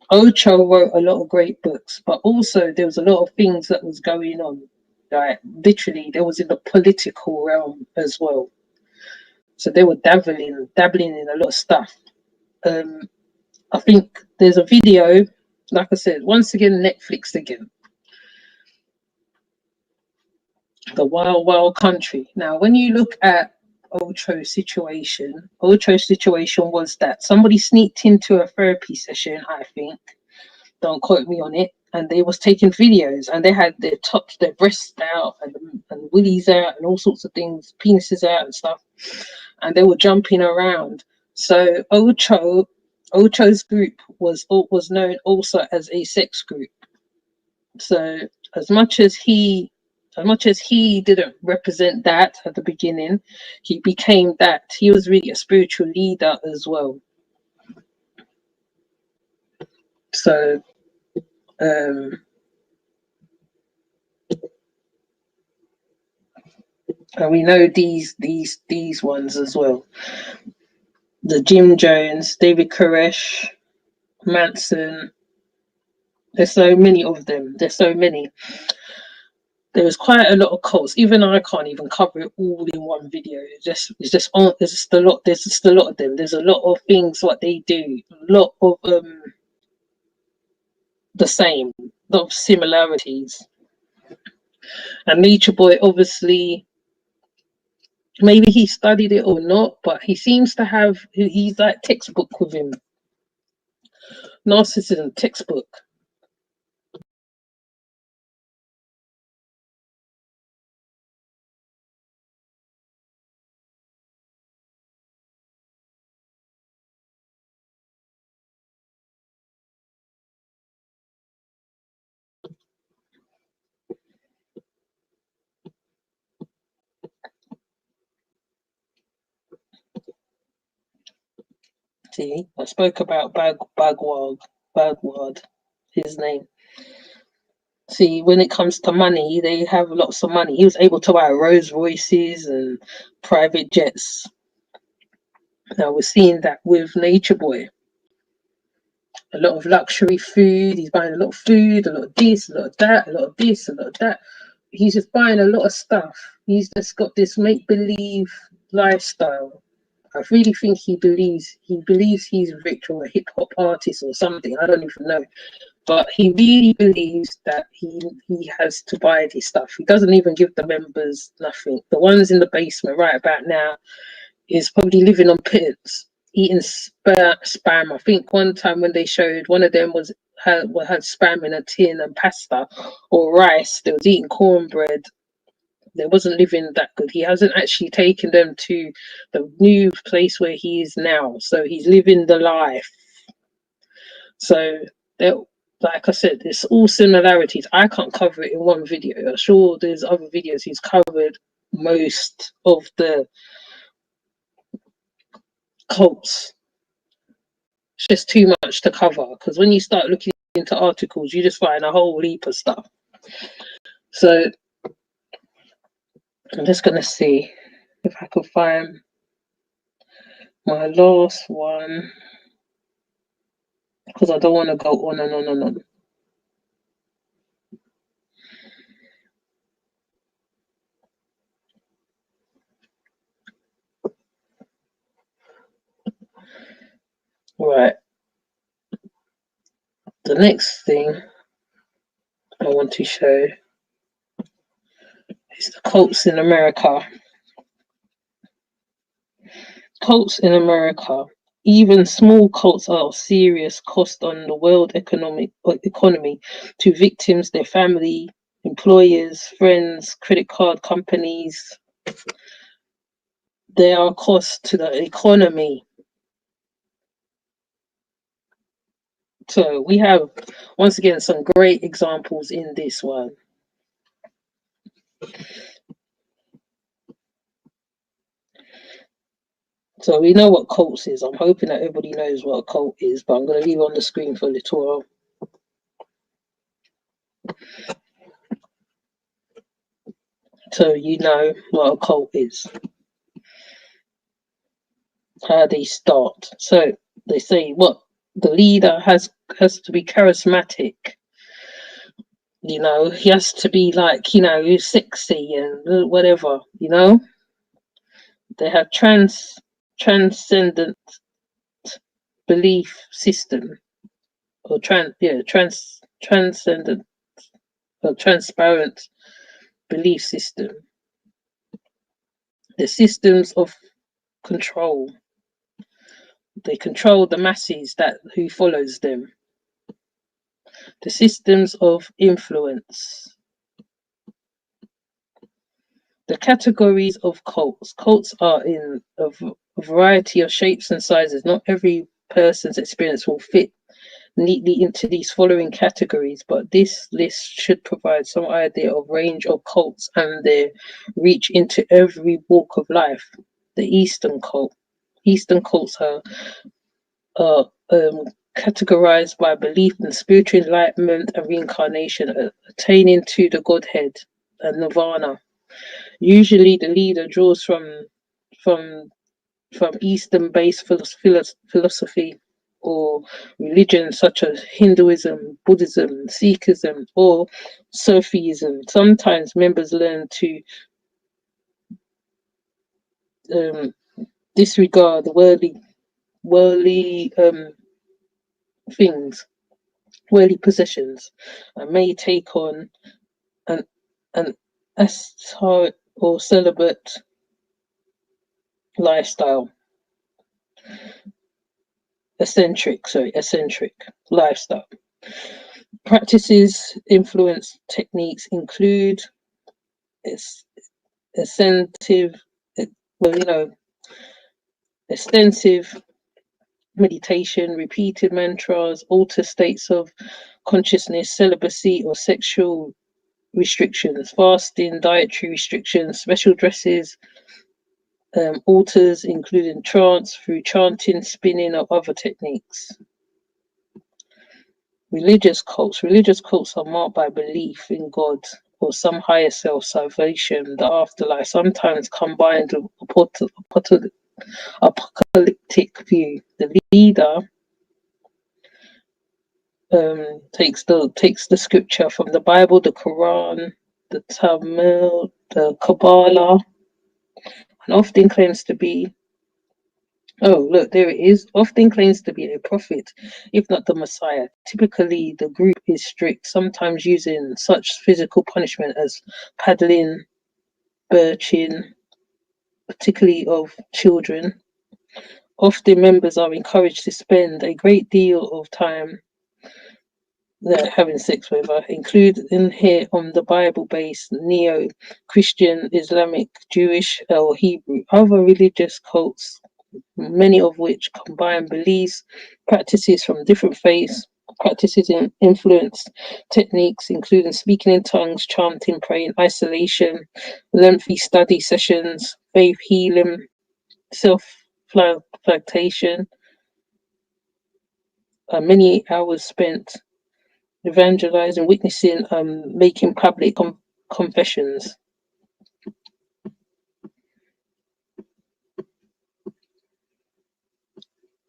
Ocho wrote a lot of great books, but also there was a lot of things that was going on. Like literally, there was in the political realm as well. So they were dabbling in a lot of stuff. Um, I think there's a video, like I said, once again, Netflix again. The Wild Wild Country. Now, when you look at Ocho's situation was that somebody sneaked into a therapy session, I think. Don't quote me on it. And they was taking videos and they had their tops, their breasts out and willies out and all sorts of things, penises out and stuff. And they were jumping around. So Ocho's group was known also as a sex group. So as much as he didn't represent that at the beginning, he became that. He was really a spiritual leader as well. So and we know these ones as well. The Jim Jones, David Koresh, Manson. There's so many of them. There's so many. There's quite a lot of cults. Even I can't even cover it all in one video. There's just a lot. There's just a lot of them. There's a lot of things what they do. A lot of the same. A lot of similarities. And Nature Boy, obviously, maybe he studied it or not, but he seems to have. He's like textbook with him. Narcissism textbook. See, I spoke about Bagward, his name. See, when it comes to money, they have lots of money. He was able to buy Rolls Royces and private jets. Now we're seeing that with Nature Boy. A lot of luxury food. He's buying a lot of food, a lot of this, a lot of that, a lot of this, a lot of that. He's just buying a lot of stuff. He's just got this make believe lifestyle. I really think he believes he's rich or a hip hop artist or something. I don't even know. But he really believes that he has to buy this stuff. He doesn't even give the members nothing. The ones in the basement right about now is probably living on pittance, eating spam. I think one time when they showed one of them had spam in a tin and pasta or rice. They was eating cornbread. They wasn't living that good. He hasn't actually taken them to the new place where he is now. So he's living the life. So they're, like I said, it's all similarities. I can't cover it in one video. I'm sure there's other videos he's covered most of the cults. It's just too much to cover because when you start looking into articles, you just find a whole heap of stuff. So I'm just gonna see if I can find my last one because I don't want to go on and on and on. Right. The next thing I want to show is the cults in America. Cults in America. Even small cults are of serious cost on the world economy to victims, their family, employers, friends, credit card companies. They are cost to the economy. So we have, once again, some great examples in this one. So we know what cults is. I'm hoping that everybody knows what a cult is, but I'm going to leave it on the screen for a little while. So you know what a cult is. How they start. So they say what the leader has to be charismatic. You know, he has to be like, you know, sexy and whatever, you know. They have transcendent belief system or transcendent or transparent belief system. The systems of control. They control the masses who follows them. The systems of influence. The categories of cults. Cults are in a variety of shapes and sizes. Not every person's experience will fit neatly into these following categories, but this list should provide some idea of range of cults and their reach into every walk of life. The Eastern cult. Eastern cults are categorized by belief in spiritual enlightenment and reincarnation, attaining to the Godhead and Nirvana. Usually, the leader draws from Eastern-based philosophy or religions such as Hinduism, Buddhism, Sikhism, or Sufism. Sometimes members learn to um, disregard worldly things, worldly possessions, and may take on an an ascetic or celibate lifestyle. Eccentric lifestyle. Practices influence techniques include its extensive, well, extensive meditation, repeated mantras, alter states of consciousness, celibacy or sexual restrictions, fasting, dietary restrictions, special dresses, altars including trance through chanting, spinning, or other techniques. Religious cults. Religious cults are marked by belief in God or some higher self, salvation, the afterlife, sometimes combined with apocalyptic view. The leader takes the scripture from the Bible, the Quran, the Talmud, the Kabbalah, and often claims to be oh look, there it is. Often claims to be a prophet, if not the Messiah. Typically the group is strict, sometimes using such physical punishment as paddling, birching, particularly of children. Often members are encouraged to spend a great deal of time having sex with her, included in here on the Bible-based neo-Christian, Islamic, Jewish, or Hebrew. Other religious cults, many of which combine beliefs, practices from different faiths, practices in influence techniques, including speaking in tongues, chanting, praying, isolation, lengthy study sessions, faith healing, self-flagellation, many hours spent evangelizing, witnessing, making public confessions.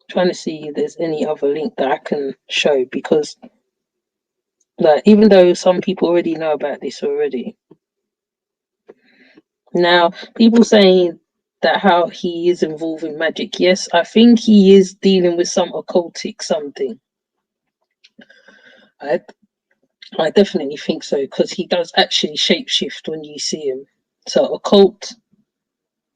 Trying to see if there's any other link that I can show, because like even though some people already know about this already. Now, people saying that how he is involved in magic. Yes, I think he is dealing with some occultic something. I I definitely think so, because he does actually shapeshift when you see him. So occult,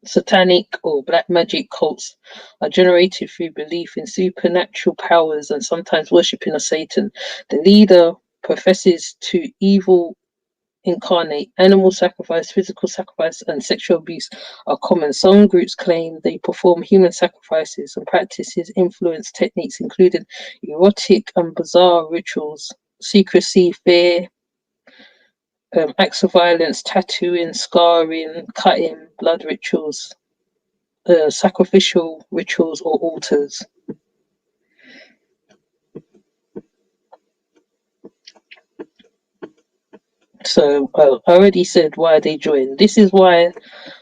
satanic or black magic cults are generated through belief in supernatural powers and sometimes worshipping of Satan. The leader professes to evil incarnate. Animal sacrifice, physical sacrifice, and sexual abuse are common. Some groups claim they perform human sacrifices and practices influence techniques, including erotic and bizarre rituals, secrecy, fear, acts of violence, tattooing, scarring, cutting, blood rituals, sacrificial rituals, or altars. So I already said why they join. This is why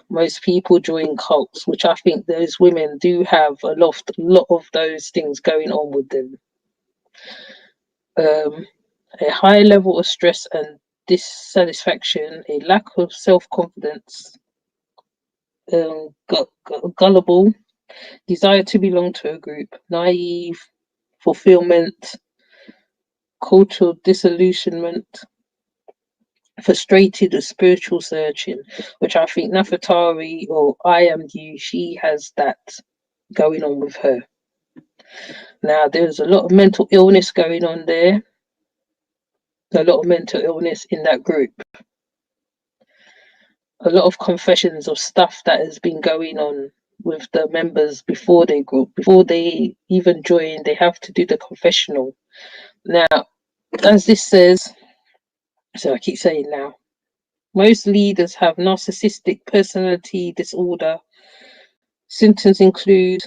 most people join cults, which I think those women do have lot of those things going on with them. A high level of stress and dissatisfaction, a lack of self-confidence, gullible, desire to belong to a group, naive, fulfillment, cultural disillusionment, frustrated with spiritual searching, which I think Nafatari or I Am You, she has that going on with her. Now, there's a lot of mental illness going on there, a lot of mental illness in that group, a lot of confessions of stuff that has been going on with the members before they group, before they even join, they have to do the confessional. Now, as this says, so I keep saying now, most leaders have narcissistic personality disorder. Symptoms include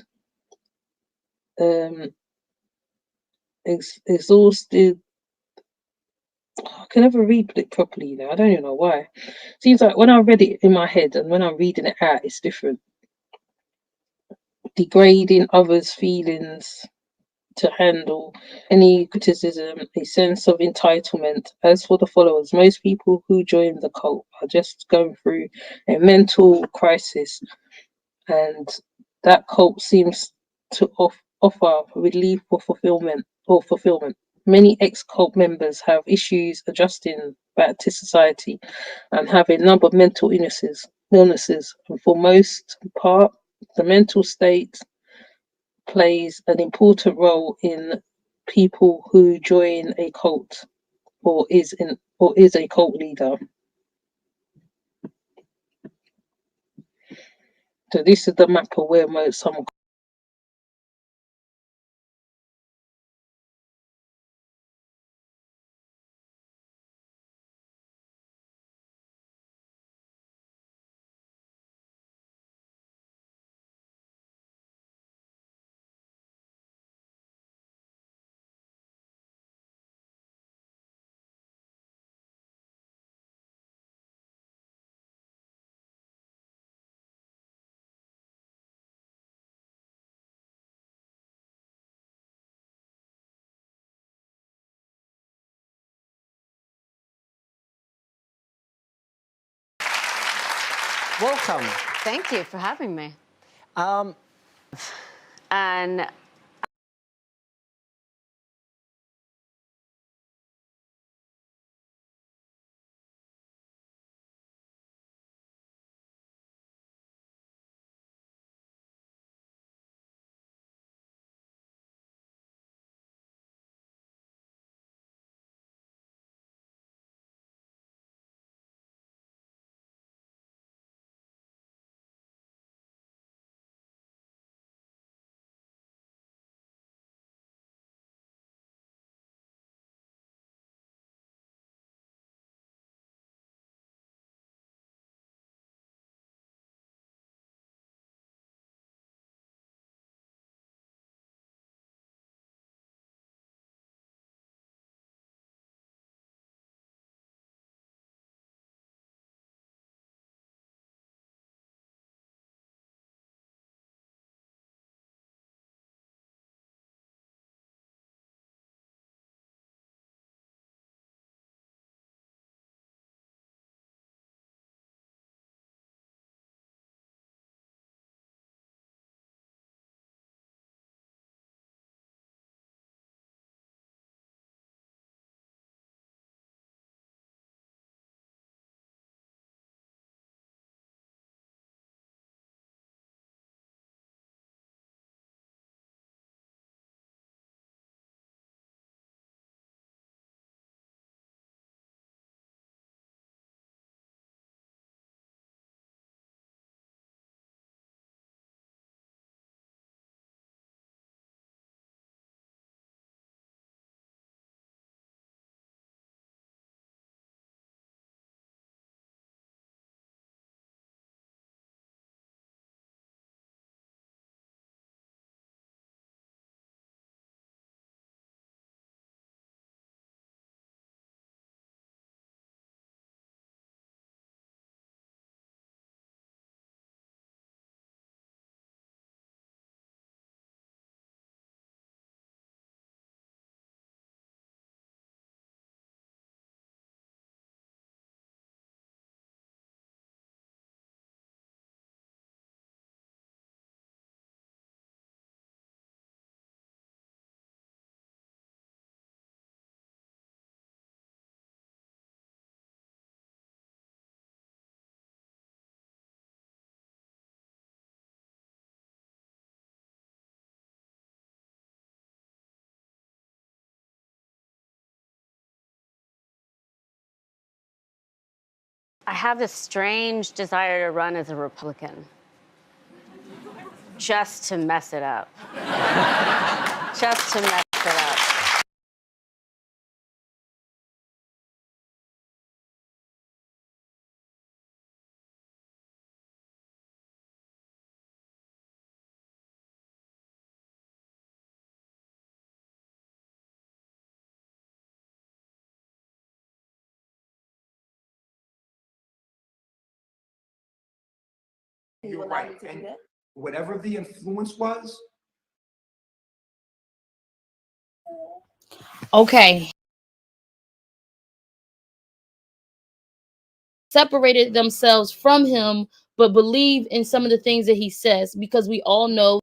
um, exhausted. I can never read it properly now. I don't even know why. Seems like when I read it in my head and when I'm reading it out, it's different. Degrading others' feelings, to handle any criticism, a sense of entitlement. As for the followers, most people who join the cult are just going through a mental crisis, and that cult seems to offer relief or fulfillment. Many ex-cult members have issues adjusting back to society and have a number of mental illnesses. And for most part, the mental state plays an important role in people who join a cult or is a cult leader. So this is the map of where some. Welcome. Thank you for having me. Um, And I have this strange desire to run as a Republican, just to mess it up. Just to mess it up. You're right. And whatever the influence was, Okay, separated themselves from him, but believe in some of the things that he says, because we all know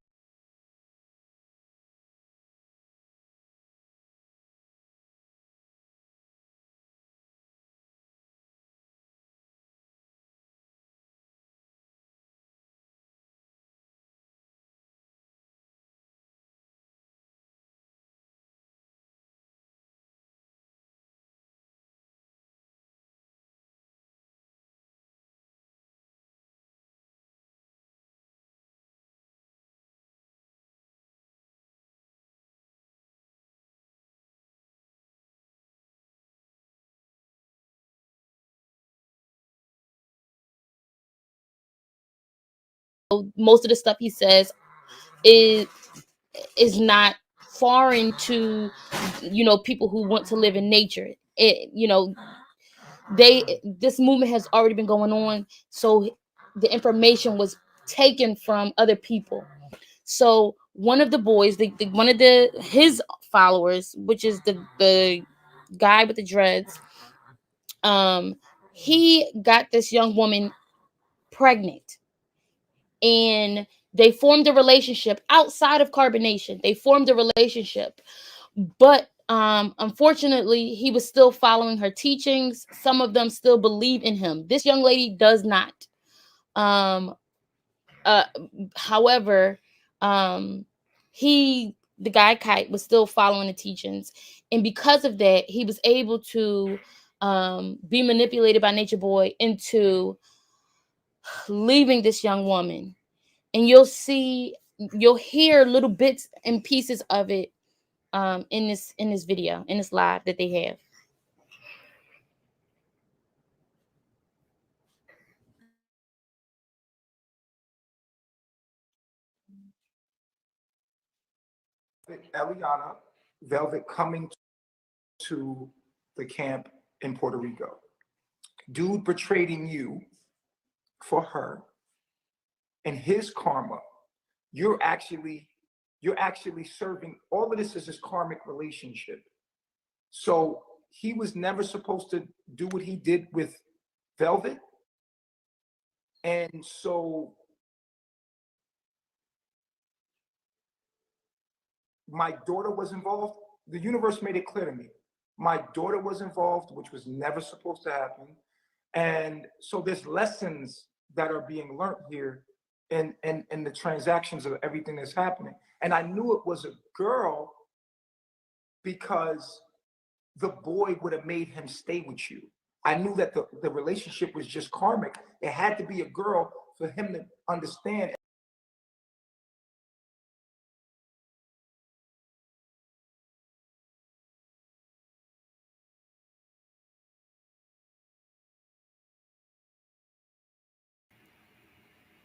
most of the stuff he says is not foreign to people who want to live in nature. This movement has already been going on, so the information was taken from other people. So one of the boys, one of his followers, which is the guy with the dreads, um he got this young woman pregnant, and they formed a relationship outside of carbonation. They formed a relationship, but unfortunately he was still following her teachings. Some of them still believe in him. This young lady does not. um uh However, um the guy Kite was still following the teachings, and because of that he was able to be manipulated by Nature Boy into leaving this young woman. And you'll hear little bits and pieces of it in this video, in this live that they have. Eliana Velvet coming to the camp in Puerto Rico. Dude betrayed you for her, and his karma. You're actually serving all of this as his karmic relationship. So he was never supposed to do what he did with Velvet. And so my daughter was involved. The universe made it clear to me. My daughter was involved, which was never supposed to happen. And so there's lessons that are being learned here in the transactions of everything that's happening. And I knew it was a girl because the boy would have made him stay with you. I knew that the relationship was just karmic. It had to be a girl for him to understand.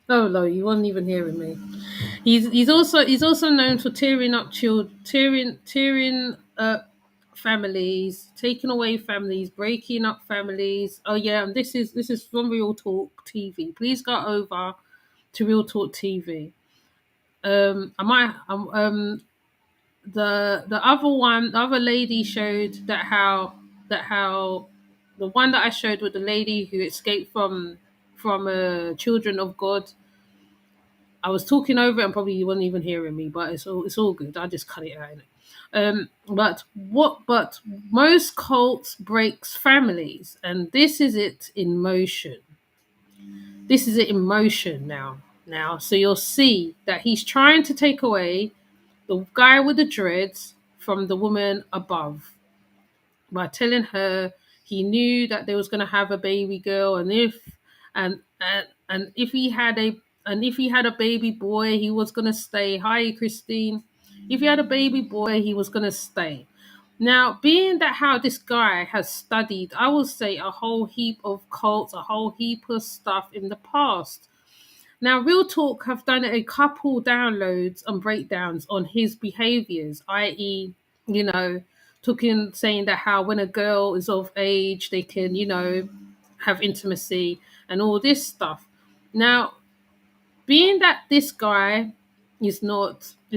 Oh no, you wasn't even hearing me. He's also known for tearing up children, tearing up families, taking away families, breaking up families. Oh yeah, and this is from Real Talk TV. Please go over to Real Talk TV. I might the other one, the other lady showed that how the one that I showed with the lady who escaped from Children of God. I was talking over it and probably you weren't even hearing me, but it's all good. I just cut it out. But most cults breaks families, and this is it in motion. This is it in motion now. So you'll see that he's trying to take away the guy with the dreads from the woman above by telling her he knew that they was going to have a baby girl, and if he had a baby boy he was going to stay. Hi Christine. If he had a baby boy he was going to stay. Now, being that how this guy has studied, I will say, a whole heap of cults, a whole heap of stuff in the past. Now, Real Talk have done a couple downloads and breakdowns on his behaviors, i.e., you know, talking, saying that how when a girl is of age, they can, have intimacy and all this stuff. Now, being that this guy is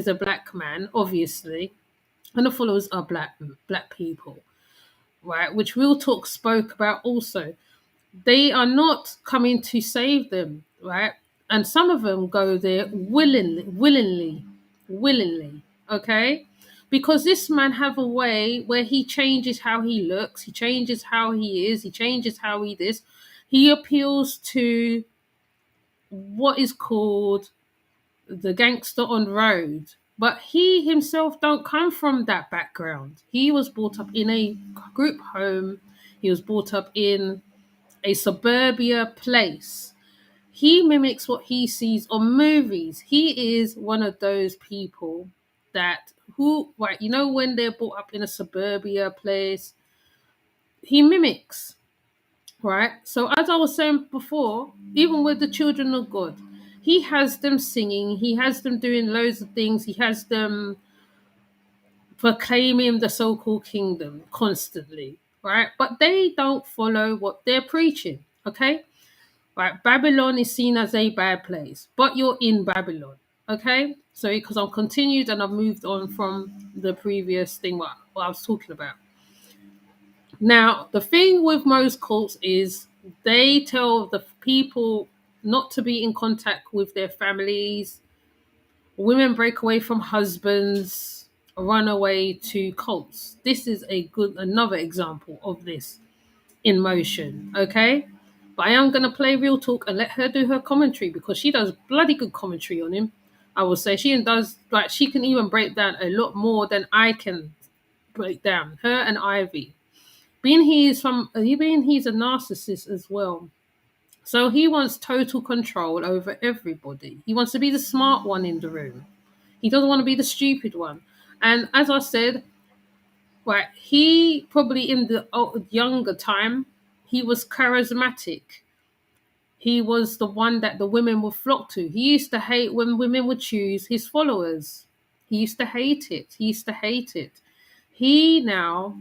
a black man, obviously, and the followers are black people, right? Which Real Talk spoke about also. They are not coming to save them, right? And some of them go there willingly, okay? Because this man have a way where he changes how he looks, he changes how he is, he changes how he this. He appeals to what is called the gangster on road. But he himself don't come from that background. He was brought up in a group home. He was brought up in a suburbia place. He mimics what he sees on movies. He is one of those people that who right, you know, when they're brought up in a suburbia place, he mimics, right? So as I was saying before, even with the children of God, he has them singing, he has them doing loads of things, he has them proclaiming the so-called kingdom constantly, right? But they don't follow what they're preaching, okay? Right, Babylon is seen as a bad place, but you're in Babylon. Okay, so because I've continued and I've moved on from the previous thing what I was talking about. Now, the thing with most cults is they tell the people not to be in contact with their families. Women break away from husbands, run away to cults. This is another example of this in motion. Okay, but I am gonna play Real Talk and let her do her commentary because she does bloody good commentary on him. I will say she does, like, she can even break down a lot more than I can break down. Her and Ivy, being he's a narcissist as well. So he wants total control over everybody. He wants to be the smart one in the room. He doesn't want to be the stupid one. And as I said, right, he probably in the younger time, he was charismatic. He was the one that the women would flock to. He used to hate when women would choose his followers. He used to hate it. He used to hate it. He now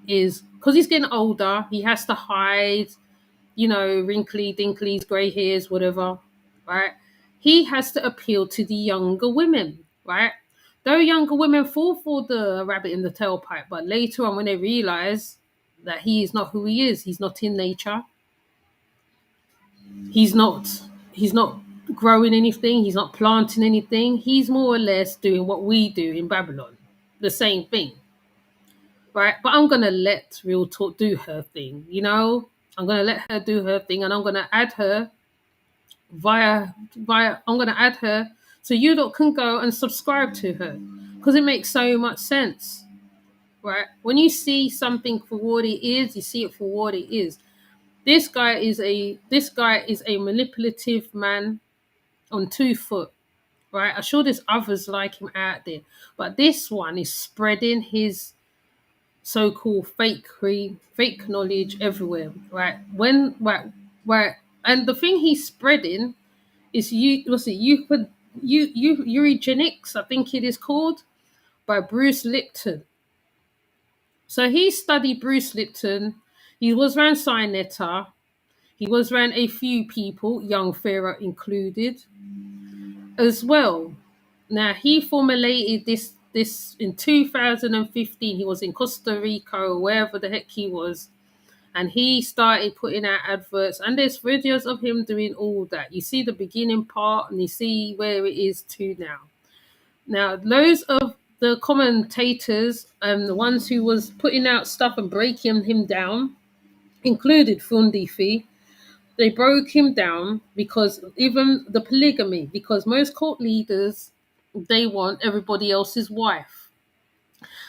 is, because he's getting older, he has to hide, wrinkly, dinklies, grey hairs, whatever, right? He has to appeal to the younger women, right? Though younger women fall for the rabbit in the tailpipe, but later on when they realize that he is not who he is, he's not in nature, he's not growing anything, he's not planting anything, he's more or less doing what we do in Babylon, the same thing, right? But I'm gonna let Real Talk do her thing, I'm gonna let her do her thing, and I'm gonna add her via I'm gonna add her so you lot can go and subscribe to her because it makes so much sense, right? When you see something for what it is, you see it for what it is. This guy is a manipulative man on 2 foot, right? I'm sure there's others like him out there, but this one is spreading his so-called fake knowledge everywhere, right? Right, and the thing he's spreading is eugenics, I think it is called, by Bruce Lipton. So he studied Bruce Lipton. He was around Sinetta. He was around a few people, young Farah included, as well. Now he formulated this in 2015. He was in Costa Rica or wherever the heck he was, and he started putting out adverts. And there's videos of him doing all that. You see the beginning part, and you see where it is to now. Now, those of the commentators and the ones who was putting out stuff and breaking him down included Fundifi. They broke him down because even the polygamy, because most cult leaders, they want everybody else's wife.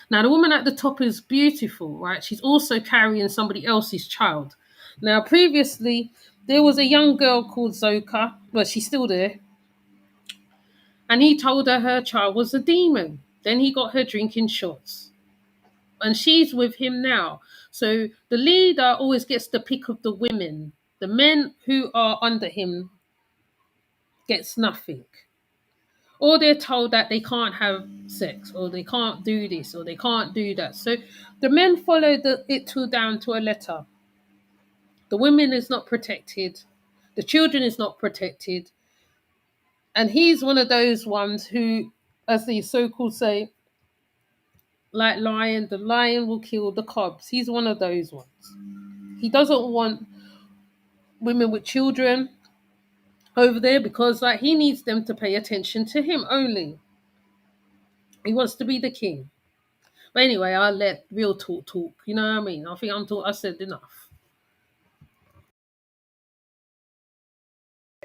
Now, the woman at the top is beautiful, right? She's also carrying somebody else's child. Now, previously, there was a young girl called Zoka, but she's still there, and he told her child was a demon. Then he got her drinking shots, and she's with him now. So the leader always gets the pick of the women. The men who are under him gets nothing. Or they're told that they can't have sex, or they can't do this, or they can't do that. So the men follow it to down to a letter. The women is not protected. The children is not protected. And he's one of those ones who, as the so-called say, Like lion, the lion will kill the cubs. He's one of those ones. He doesn't want women with children over there because like he needs them to pay attention to him only. He wants to be the king. But anyway, I'll let real talk talk. You know what I mean? I think I said enough.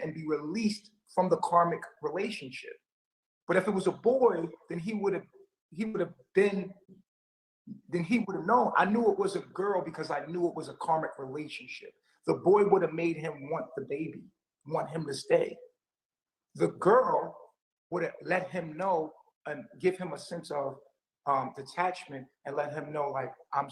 And be released from the karmic relationship. But if it was a boy, then he would have known. I knew it was a girl because I knew it was a karmic relationship. The boy would have made him want the baby, want him to stay. The girl would have let him know and give him a sense of detachment and let him know, like, I'm